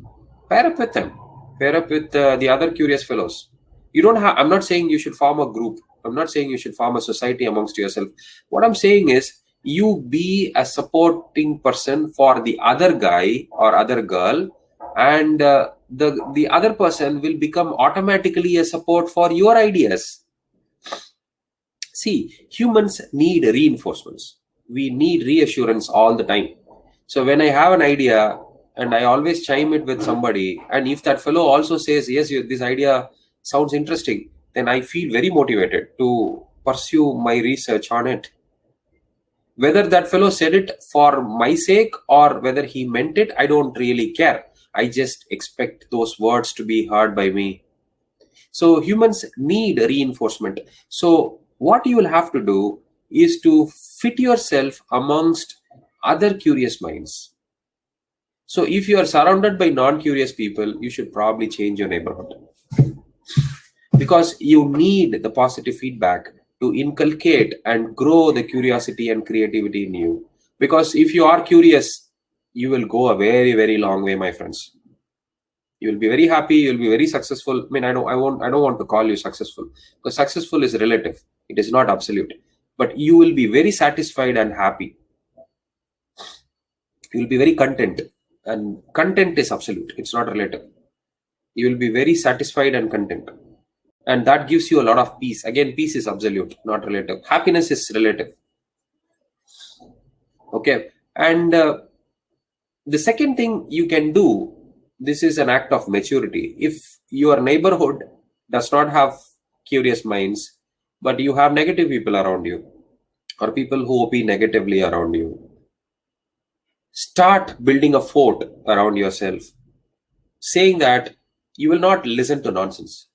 [SPEAKER 4] Pair up with them. Pair up with the other curious fellows. You don't have, I'm not saying you should form a group. I'm not saying you should form a society amongst yourself. What I'm saying is, you be a supporting person for the other guy or other girl, and the other person will become automatically a support for your ideas. See, humans need reinforcements. We need reassurance all the time. So when I have an idea and I always chime it with somebody, and if that fellow also says, yes, this idea sounds interesting, then I feel very motivated to pursue my research on it. Whether that fellow said it for my sake or whether he meant it, I don't really care. I just expect those words to be heard by me. So humans need reinforcement. So what you will have to do is to fit yourself amongst other curious minds. So if you are surrounded by non-curious people, you should probably change your neighborhood. Because you need the positive feedback to inculcate and grow the curiosity and creativity in you. Because if you are curious, you will go a very, very long way, my friends. You will be very happy. You will be very successful. I mean, I don't want to call you successful, because successful is relative. It is not absolute. But you will be very satisfied and happy. You will be very content. And content is absolute. It's not relative. You will be very satisfied and content. And that gives you a lot of peace. Again, peace is absolute, not relative. Happiness is relative. Okay. And the second thing you can do, this is an act of maturity. If your neighborhood does not have curious minds, but you have negative people around you, or people who opine negatively around you. Start building a fort around yourself, saying that you will not listen to nonsense.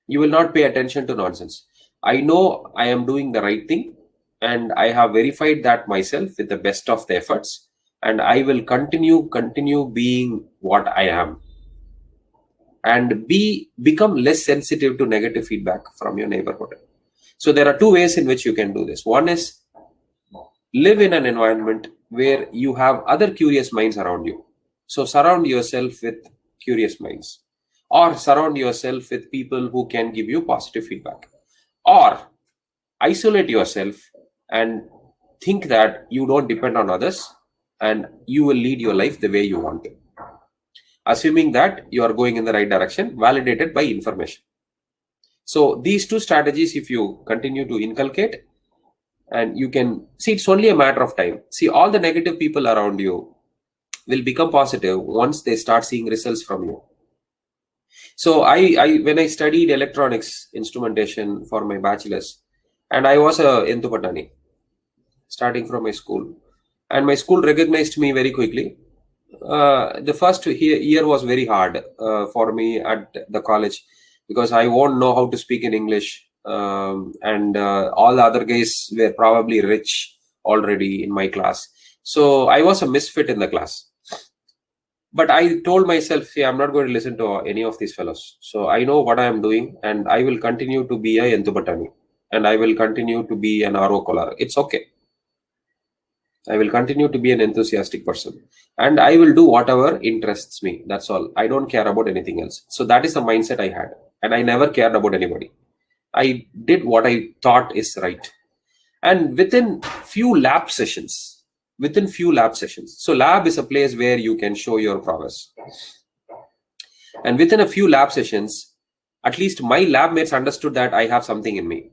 [SPEAKER 4] You will not pay attention to nonsense. I know I am doing the right thing, and I have verified that myself with the best of the efforts, and I will continue being what I am, and become less sensitive to negative feedback from your neighborhood. So there are two ways in which you can do this. One is live in an environment where you have other curious minds around you. So surround yourself with curious minds, or surround yourself with people who can give you positive feedback, or isolate yourself and think that you don't depend on others and you will lead your life the way you want, assuming that you are going in the right direction, validated by information. So these two strategies, if you continue to inculcate, and you can see, it's only a matter of time. See, all the negative people around you will become positive once they start seeing results from you. So I when I studied electronics instrumentation for my bachelor's, and I was a Entupatani starting from my school, and my school recognized me very quickly. The first year was very hard for me at the college, because I won't know how to speak in English, and all the other guys were probably rich already in my class. So I was a misfit in the class. But I told myself, hey, I'm not going to listen to any of these fellows. So I know what I am doing, and I will continue to be a Entupatani, and I will continue to be an Aro Kolar. It's okay. I will continue to be an enthusiastic person, and I will do whatever interests me. That's all. I don't care about anything else. So that is the mindset I had, and I never cared about anybody. I did what I thought is right. And within few lab sessions, so lab is a place where you can show your prowess. And within a few lab sessions, at least my lab mates understood that I have something in me.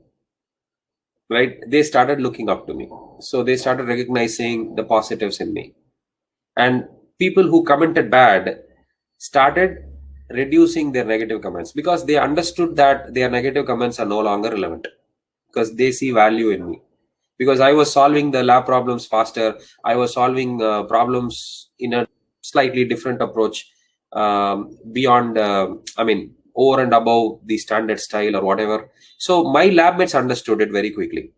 [SPEAKER 4] Right? They started looking up to me. So they started recognizing the positives in me. And people who commented bad started reducing their negative comments, because they understood that their negative comments are no longer relevant, because they see value in me. Because I was solving the lab problems faster. I was solving problems in a slightly different approach, beyond, over and above the standard style or whatever. So my lab mates understood it very quickly,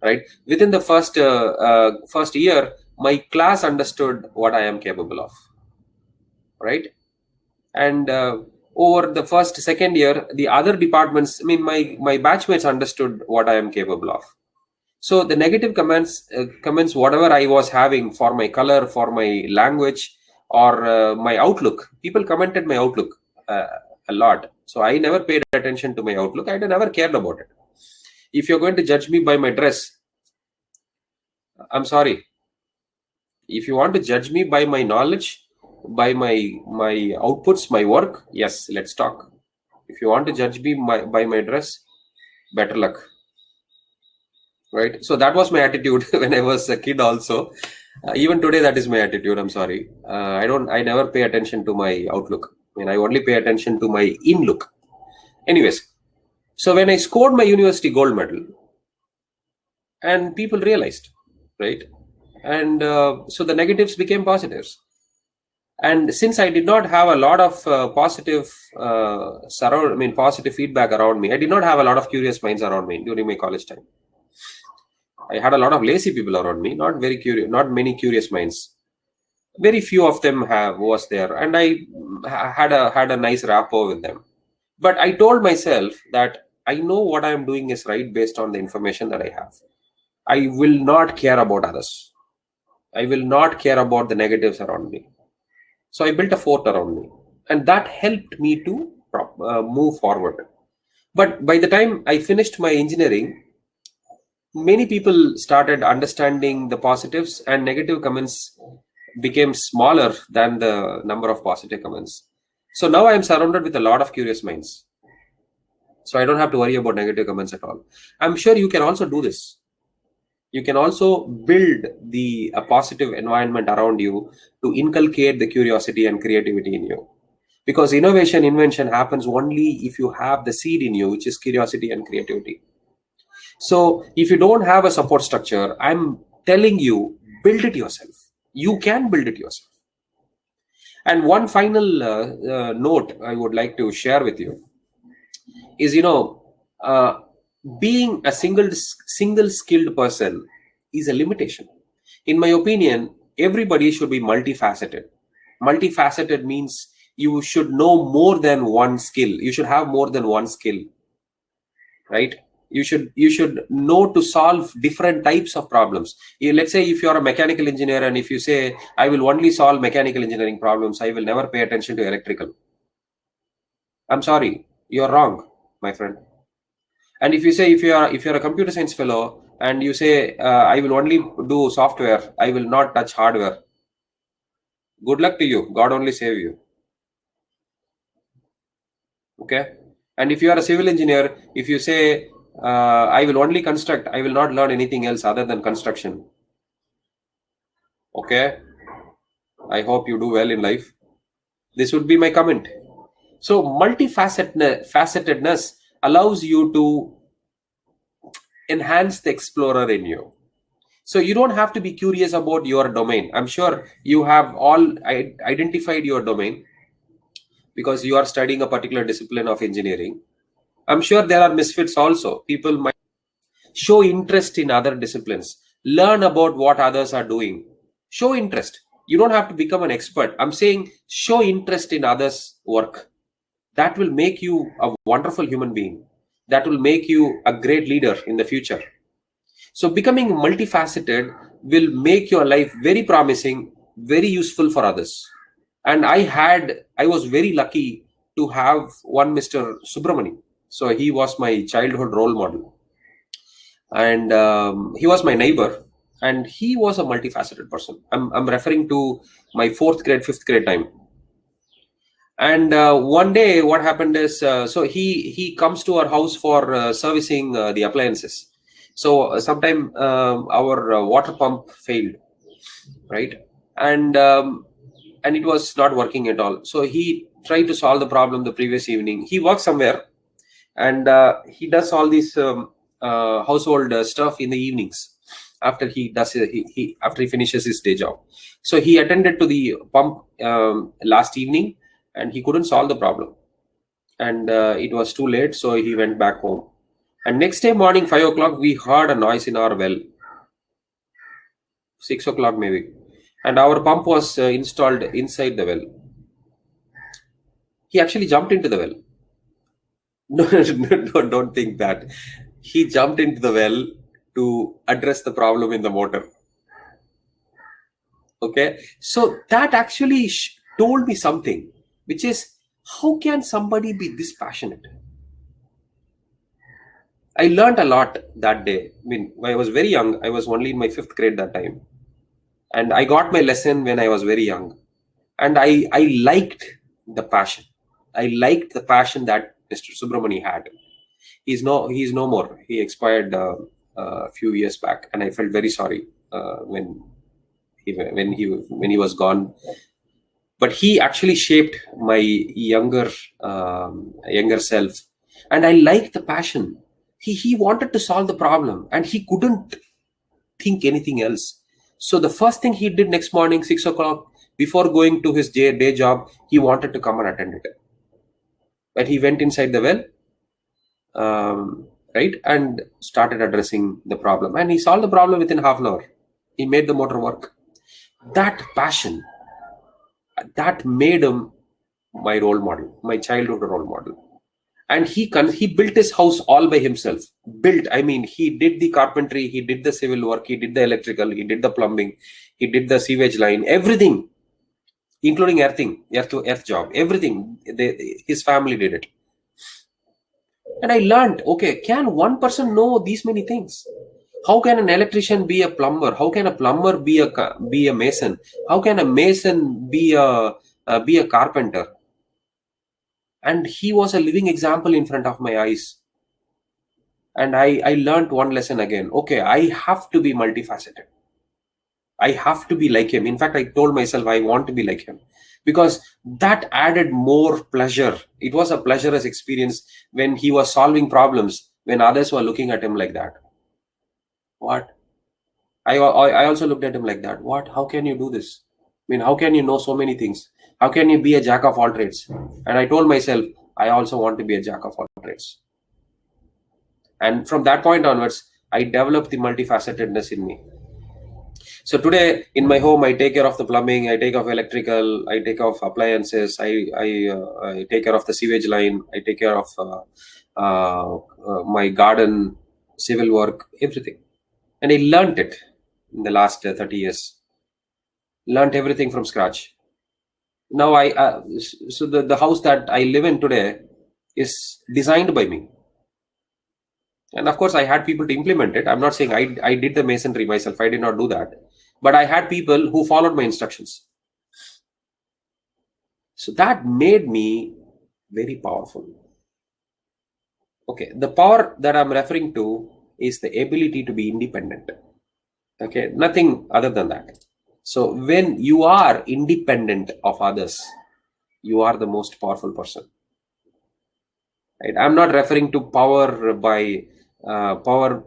[SPEAKER 4] right? Within the first year, my class understood what I am capable of, right? And over the second year, the other departments, my batchmates understood what I am capable of. So the negative comments, whatever I was having for my color, for my language, or my outlook, people commented my outlook a lot. So I never paid attention to my outlook. I never cared about it. If you're going to judge me by my dress, I'm sorry. If you want to judge me by my knowledge, by my outputs, my work, yes, let's talk. If you want to judge me by my dress, better luck. Right? So that was my attitude when I was a kid also. Even today, that is my attitude. I'm sorry. I never pay attention to my outlook. I only pay attention to my in-look. Anyways, so when I scored my university gold medal, and people realized, right? And so the negatives became positives. And since I did not have a lot of positive feedback around me, I did not have a lot of curious minds around me during my college time. I had a lot of lazy people around me, not many curious minds. Very few of them was there, and I had a nice rapport with them. But I told myself that I know what I am doing is right based on the information that I have. I will not care about others. I will not care about the negatives around me. So I built a fort around me, and that helped me to move forward. But by the time I finished my engineering, many people started understanding the positives, and negative comments became smaller than the number of positive comments. So now I am surrounded with a lot of curious minds. So I don't have to worry about negative comments at all. I'm sure you can also do this. You can also build a positive environment around you to inculcate the curiosity and creativity in you. Because invention happens only if you have the seed in you, which is curiosity and creativity. So if you don't have a support structure, I'm telling you, build it yourself. You can build it yourself. And one final note I would like to share with you is, being a single skilled person is a limitation. In my opinion, everybody should be multifaceted. Multifaceted means you should know more than one skill. You should have more than one skill, right? You should know to solve different types of problems. Let's say if you're a mechanical engineer, and if you say, I will only solve mechanical engineering problems, I will never pay attention to electrical. I'm sorry, you're wrong, my friend. And if you say, if you're a computer science fellow and you say, I will only do software, I will not touch hardware, good luck to you. God only save you. Okay. And if you are a civil engineer, if you say, I will only construct, I will not learn anything else other than construction. Okay. I hope you do well in life. This would be my comment. So multifacetedness allows you to enhance the explorer in you. So you don't have to be curious about your domain. I'm sure you have all identified your domain because you are studying a particular discipline of engineering. I'm sure there are misfits also. People might show interest in other disciplines, learn about what others are doing, show interest. You don't have to become an expert. I'm saying show interest in others' work. That will make you a wonderful human being. That will make you a great leader in the future. So becoming multifaceted will make your life very promising, very useful for others. And I was very lucky to have one Mr. Subramani. So he was my childhood role model. And he was my neighbor. And he was a multifaceted person. I'm referring to my 4th grade, 5th grade time. And one day what happened is, so he comes to our house for servicing the appliances. So sometime our water pump failed, right? And it was not working at all. So he tried to solve the problem the previous evening. He works somewhere, and he does all these household stuff in the evenings after he finishes his day job. So he attended to the pump last evening, and he couldn't solve the problem, and it was too late. So he went back home. And next day morning, 5 o'clock, we heard a noise in our well. 6 o'clock maybe. And our pump was installed inside the well. He actually jumped into the well. No, don't think that. He jumped into the well to address the problem in the motor. Okay. So that actually told me something, which is, how can somebody be this passionate? I learned a lot that day. I mean, I was very young. I was only in my 5th grade that time. And I got my lesson when I was very young. And I liked the passion. I liked the passion that Mr. Subramani had. He's no more. He expired a few years back. And I felt very sorry when he was gone. But he actually shaped my younger self. And I liked the passion. He wanted to solve the problem, and he couldn't think anything else. So the first thing he did next morning, 6 o'clock, before going to his day job, he wanted to come and attend it. But he went inside the well, right, and started addressing the problem. And he solved the problem within half an hour. He made the motor work. That passion, that made him my role model, my childhood role model. And he built his house all by himself. I mean, he did the carpentry, he did the civil work, he did the electrical, he did the plumbing, he did the sewage line, everything, including earth job, everything. His family did it. And I learned, okay, can one person know these many things? How can an electrician be a plumber? How can a plumber be a mason? How can a mason be a carpenter? And he was a living example in front of my eyes. And I learned one lesson again. Okay, I have to be multifaceted. I have to be like him. In fact, I told myself I want to be like him, because that added more pleasure. It was a pleasurous experience when he was solving problems, when others were looking at him like that. What? I also looked at him like that. What? How can you do this? I mean, how can you know so many things? How can you be a jack of all trades? And I told myself, I also want to be a jack of all trades. And from that point onwards, I developed the multifacetedness in me. So today in my home, I take care of the plumbing, I take care of electrical, I take care of appliances, I take care of the sewage line, I take care of my garden, civil work, everything. And I learned it in the last 30 years. Learned everything from scratch. Now so the house that I live in today is designed by me. And of course, I had people to implement it. I'm not saying I did the masonry myself. I did not do that. But I had people who followed my instructions. So that made me very powerful. Okay, the power that I'm referring to is the ability to be independent. Okay, nothing other than that. So when you are independent of others, you are the most powerful person. Right? I'm not referring to power by power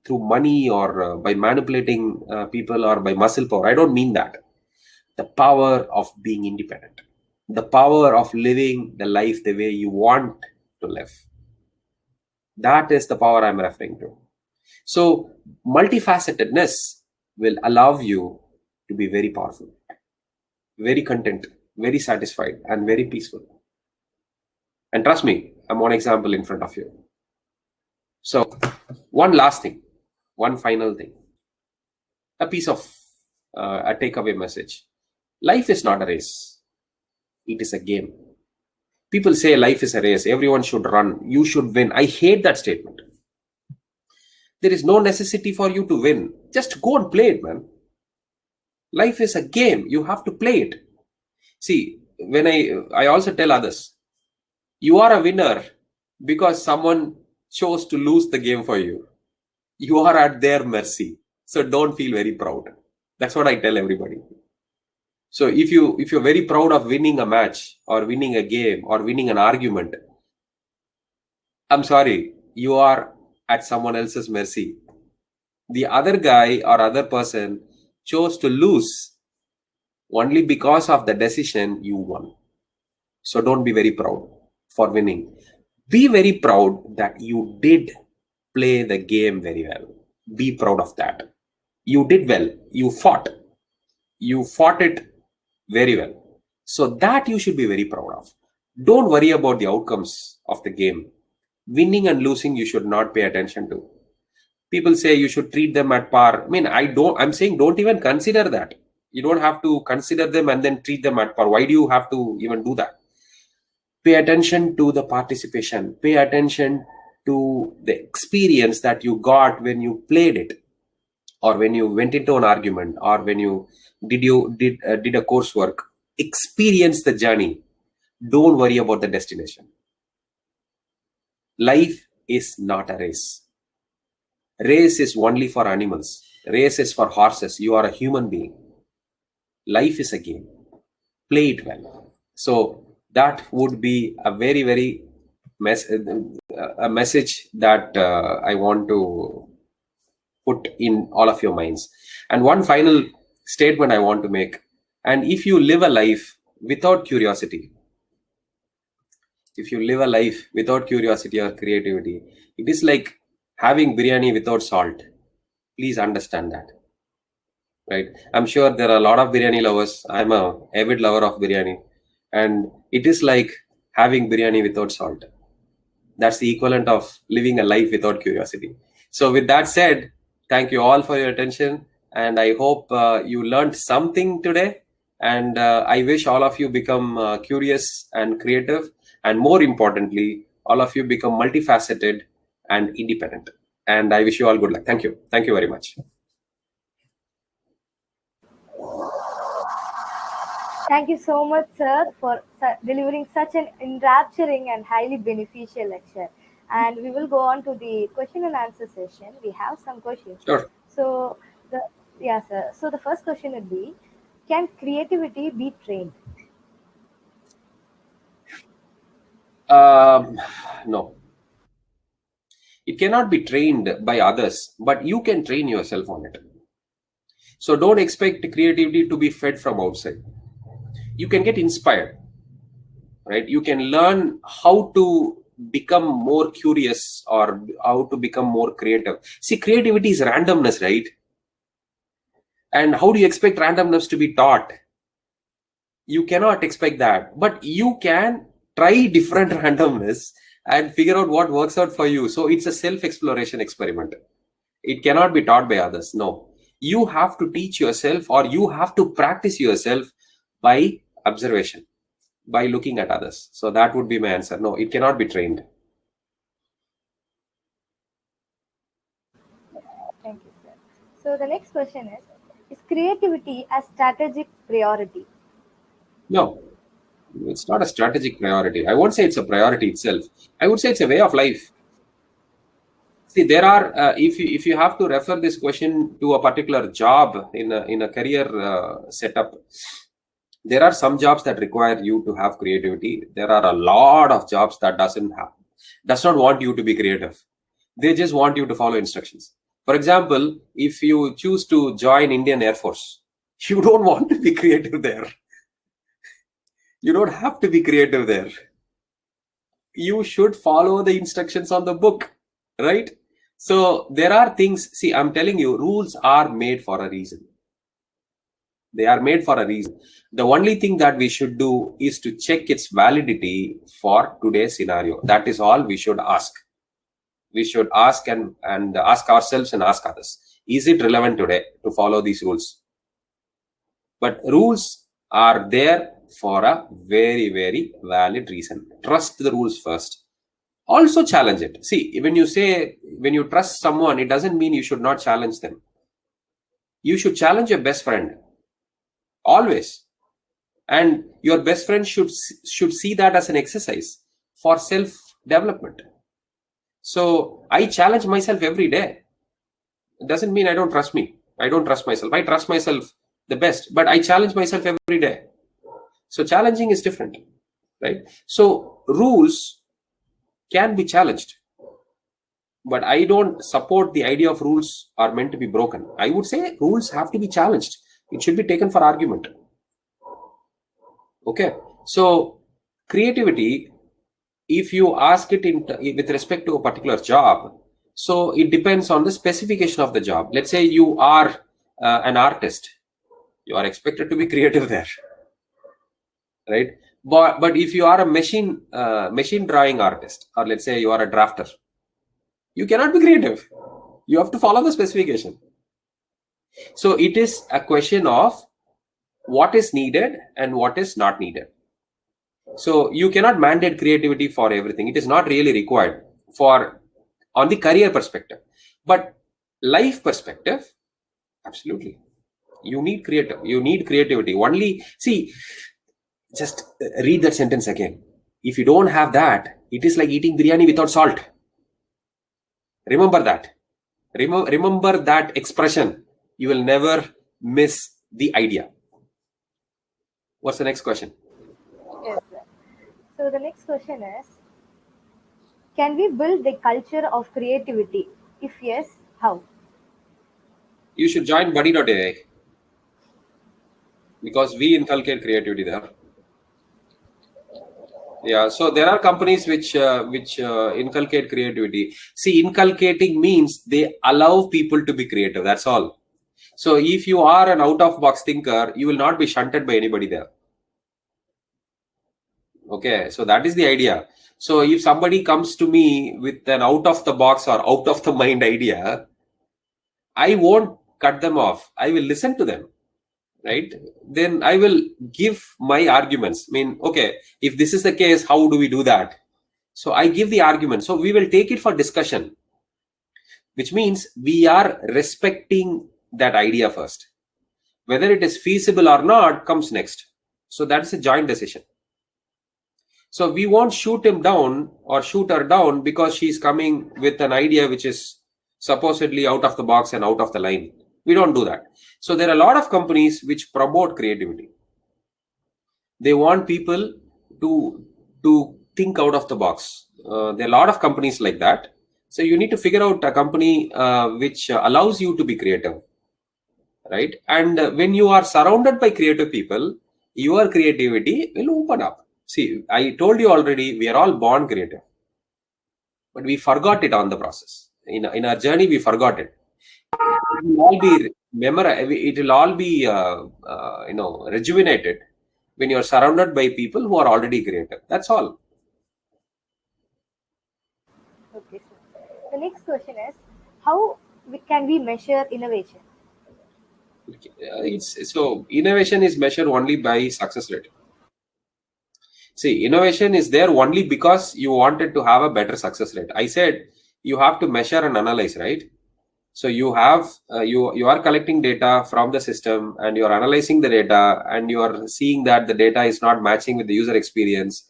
[SPEAKER 4] through money or by manipulating people or by muscle power. I don't mean that. The power of being independent, the power of living the life the way you want to live. That is the power I'm referring to. So multifacetedness will allow you to be very powerful, very content, very satisfied, and very peaceful. And trust me, I'm one example in front of you. So one last thing, one final thing, a piece of a takeaway message. Life is not a race. It is a game. People say life is a race. Everyone should run. You should win. I hate that statement. There is no necessity for you to win. Just go and play it, man. Life is a game. You have to play it. See, when I also tell others, you are a winner because someone chose to lose the game for you. You are at their mercy. So don't feel very proud. That's what I tell everybody. So if you're very proud of winning a match or winning a game or winning an argument, I'm sorry, you are at someone else's mercy. The other guy or other person chose to lose only because of the decision you won. So don't be very proud for winning. Be very proud that you did play the game very well. Be proud of that. You did well. You fought. You fought it very well. So that you should be very proud of. Don't worry about the outcomes of the game. Winning and losing, you should not pay attention to. People say you should treat them at par. I mean, I'm saying don't even consider that. You don't have to consider them and then treat them at par. Why do you have to even do that? Pay attention to the participation. Pay attention to the experience that you got when you played it, or when you went into an argument, or when you did a coursework. Experience the journey. Don't worry about the destination. Life is not a race. Race is only for animals. Race is for horses. You are a human being. Life is a game. Play it well. So that would be a very, very a message that I want to put in all of your minds. And one final statement I want to make. And if you live a life without curiosity, if you live a life without curiosity or creativity, it is like having biryani without salt. Please understand that. Right? I'm sure there are a lot of biryani lovers. I'm a avid lover of biryani. And it is like having biryani without salt. That's the equivalent of living a life without curiosity. So with that said, thank you all for your attention. And I hope you learned something today. And I wish all of you become curious and creative. And more importantly, all of you become multifaceted and independent. And I wish you all good luck. Thank you. Thank you very much.
[SPEAKER 1] Thank you so much, sir, for delivering such an enrapturing and highly beneficial lecture. And we will go on to the question and answer session. We have some questions.
[SPEAKER 4] Sure.
[SPEAKER 1] So, sir. So the first question would be, can creativity be trained?
[SPEAKER 4] No. It cannot be trained by others, but you can train yourself on it. So don't expect creativity to be fed from outside. You can get inspired, right? You can learn how to become more curious or how to become more creative. See, creativity is randomness, right? And how do you expect randomness to be taught? You cannot expect that, but you can try different randomness and figure out what works out for you. So it's a self-exploration experiment. It cannot be taught by others. No, you have to teach yourself, or you have to practice yourself by observation, by looking at others. So that would be my answer. No, it cannot be trained.
[SPEAKER 1] Thank you, sir. So the next question is creativity a strategic priority?
[SPEAKER 4] No, it's not a strategic priority. I won't say it's a priority itself. I would say it's a way of life. See, there are, if you have to refer this question to a particular job in a career setup, there are some jobs that require you to have creativity. There are a lot of jobs that does not want you to be creative. They just want you to follow instructions. For example, if you choose to join Indian Air Force, you don't want to be creative there. You don't have to be creative there. You should follow the instructions on the book, right? So there are things, see, I'm telling you, rules are made for a reason. They are made for a reason. The only thing that we should do is to check its validity for today's scenario. That is all we should ask. We should ask and ask ourselves and ask others. Is it relevant today to follow these rules? But rules are there for a very, very valid reason. Trust the rules first. Also challenge it. See, when you trust someone, it doesn't mean you should not challenge them. You should challenge your best friend. Always. And your best friend should see that as an exercise for self-development. So I challenge myself every day. It doesn't mean I don't trust me. I don't trust myself. I trust myself the best, but I challenge myself every day. So challenging is different, right? So rules can be challenged, but I don't support the idea of rules are meant to be broken. I would say rules have to be challenged. It should be taken for argument. Okay. So creativity, if you ask it with respect to a particular job, so it depends on the specification of the job. Let's say you are an artist. You are expected to be creative there, right? But if you are a machine drawing artist, or let's say you are a drafter, you cannot be creative. You have to follow the specification. So it is a question of what is needed and what is not needed. So you cannot mandate creativity for everything. It is not really required on the career perspective, but life perspective, absolutely. You need creativity. Only, see, just read that sentence again. If you don't have that, it is like eating biryani without salt. Remember that. Remember that expression. You will never miss the idea. What's the next question?
[SPEAKER 1] Yes, sir. So the next question is, can we build a culture of creativity? If yes, how?
[SPEAKER 4] You should join BUDDI.AI, because we inculcate creativity there. Yeah, so there are companies which inculcate creativity. See, inculcating means they allow people to be creative. That's all. So if you are an out-of-box thinker, you will not be shunted by anybody there. Okay, so that is the idea. So if somebody comes to me with an out-of-the-box or out-of-the-mind idea, I won't cut them off. I will listen to them. Right? Then I will give my arguments. I mean, okay, if this is the case, how do we do that? So I give the argument. So we will take it for discussion, which means we are respecting that idea first. Whether it is feasible or not comes next. So that is a joint decision. So we won't shoot him down or shoot her down because she's coming with an idea which is supposedly out of the box and out of the line. We don't do that. So there are a lot of companies which promote creativity. They want people to think out of the box. There are a lot of companies like that. So you need to figure out a company which allows you to be creative, right? And when you are surrounded by creative people, your creativity will open up. See, I told you already, we are all born creative, but we forgot it on the process. In our journey, we forgot it. It will all be memorized. It will all be rejuvenated when you are surrounded by people who are already creative. That's all.
[SPEAKER 1] Okay, sir. The next question is, how can we measure innovation?
[SPEAKER 4] So innovation is measured only by success rate. See, innovation is there only because you wanted to have a better success rate. I said you have to measure and analyze, right? So you have you are collecting data from the system, and you are analyzing the data, and you are seeing that the data is not matching with the user experience,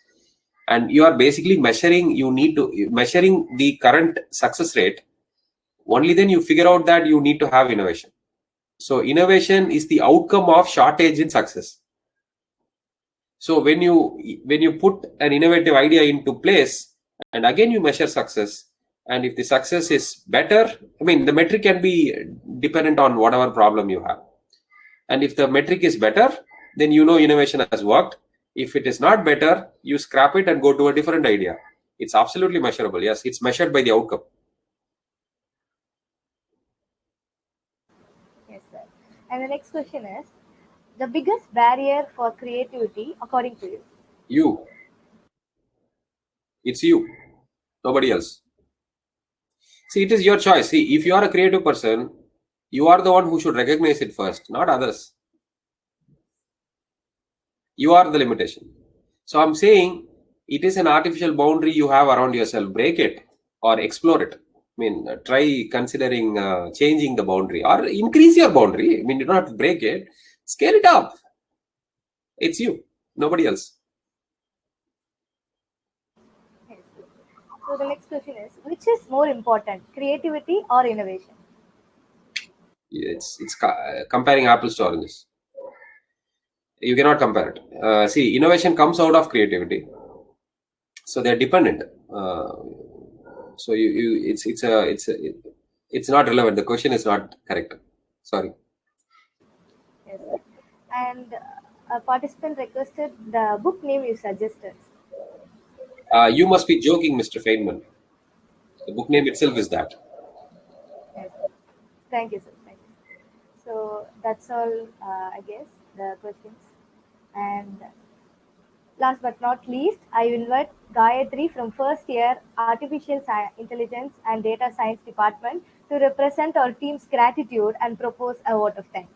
[SPEAKER 4] and you are basically measuring. You need to measuring the current success rate. Only then you figure out that you need to have innovation. So innovation is the outcome of shortage in success. So when you put an innovative idea into place, and again you measure success, and if the success is better, I mean, the metric can be dependent on whatever problem you have. And if the metric is better, then you know innovation has worked. If it is not better, you scrap it and go to a different idea. It's absolutely measurable. Yes, it's measured by the outcome.
[SPEAKER 1] Yes, sir. And the next question is, the biggest barrier for creativity, according to you?
[SPEAKER 4] You. It's you. Nobody else. See, it is your choice. See, if you are a creative person, you are the one who should recognize it first, not others. You are the limitation. So I'm saying it is an artificial boundary you have around yourself. Break it or explore it. I mean, try considering changing the boundary or increase your boundary. I mean, you don't have to break it. Scale it up. It's you, nobody else.
[SPEAKER 1] Yes. So the next question is, which is more important, creativity or innovation?
[SPEAKER 4] It's comparing apples to oranges. You cannot compare it. See, innovation comes out of creativity, so they're dependent. So it's not relevant. The question is not correct. Sorry.
[SPEAKER 1] Yes, sir. And a participant requested the book name you suggested.
[SPEAKER 4] You must be joking, Mr. Feynman. The book name itself is that.
[SPEAKER 1] Yes, sir. Thank you, sir. Thank you. So that's all, I guess, the questions. And last but not least, I invite Gayatri from first year Artificial Intelligence and Data Science Department to represent our team's gratitude and propose a vote of thanks.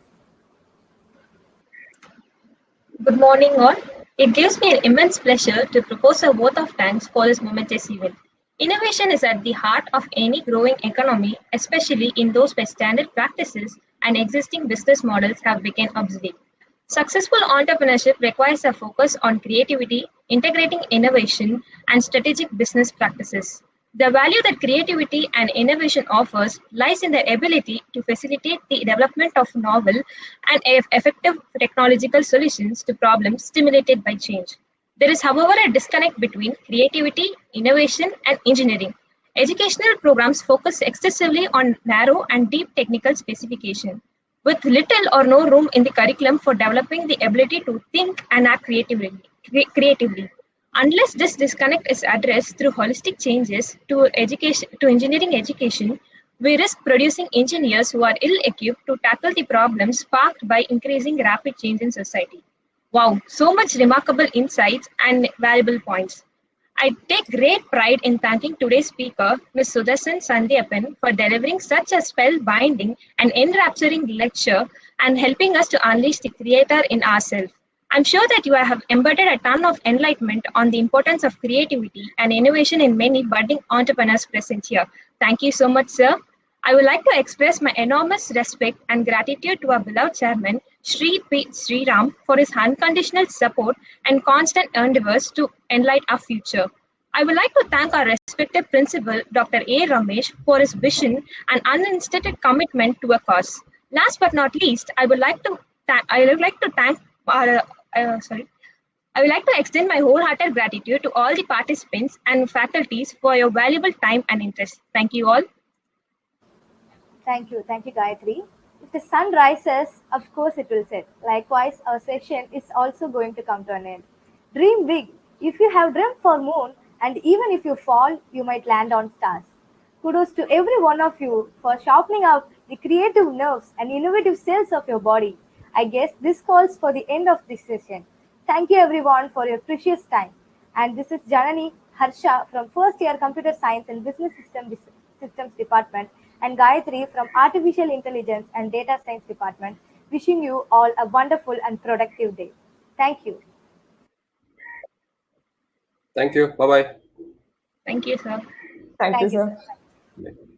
[SPEAKER 5] Good morning, all. It gives me an immense pleasure to propose a vote of thanks for this momentous event. Innovation is at the heart of any growing economy, especially in those where standard practices and existing business models have become obsolete. Successful entrepreneurship requires a focus on creativity, integrating innovation, and strategic business practices. The value that creativity and innovation offers lies in the ability to facilitate the development of novel and effective technological solutions to problems stimulated by change. There is, however, a disconnect between creativity, innovation, and engineering. Educational programs focus excessively on narrow and deep technical specification, with little or no room in the curriculum for developing the ability to think and act creatively. Unless this disconnect is addressed through holistic changes to engineering education, we risk producing engineers who are ill-equipped to tackle the problems sparked by increasing rapid change in society. Wow, so much remarkable insights and valuable points. I take great pride in thanking today's speaker, Mr.Sudarsun Santhiappan, for delivering such a spellbinding and enrapturing lecture and helping us to unleash the creator in ourselves. I'm sure that you have embedded a ton of enlightenment on the importance of creativity and innovation in many budding entrepreneurs present here. Thank you so much, sir. I would like to express my enormous respect and gratitude to our beloved chairman, Sri P. Sriram, for his unconditional support and constant endeavors to enlighten our future. I would like to thank our respected principal, Dr. A. Ramesh, for his vision and uninstated commitment to a cause. Last but not least, I would like to thank our I would like to extend my wholehearted gratitude to all the participants and faculties for your valuable time and interest. Thank you all.
[SPEAKER 1] Thank you, Gayatri. If the sun rises, of course it will set. Likewise, our session is also going to come to an end. Dream big. If you have dreamt for moon, and even if you fall, you might land on stars. Kudos to every one of you for sharpening up the creative nerves and innovative cells of your body. I guess this calls for the end of this session. Thank you everyone for your precious time. And this is Janani Harsha from first year Computer Science and Systems Department, and Gayatri from Artificial Intelligence and Data Science Department, wishing you all a wonderful and productive day. Thank you.
[SPEAKER 4] Thank you. Bye-bye.
[SPEAKER 5] Thank you, sir.
[SPEAKER 3] Thank you,
[SPEAKER 1] Thank you,
[SPEAKER 3] sir.
[SPEAKER 1] sir.
[SPEAKER 4] Bye.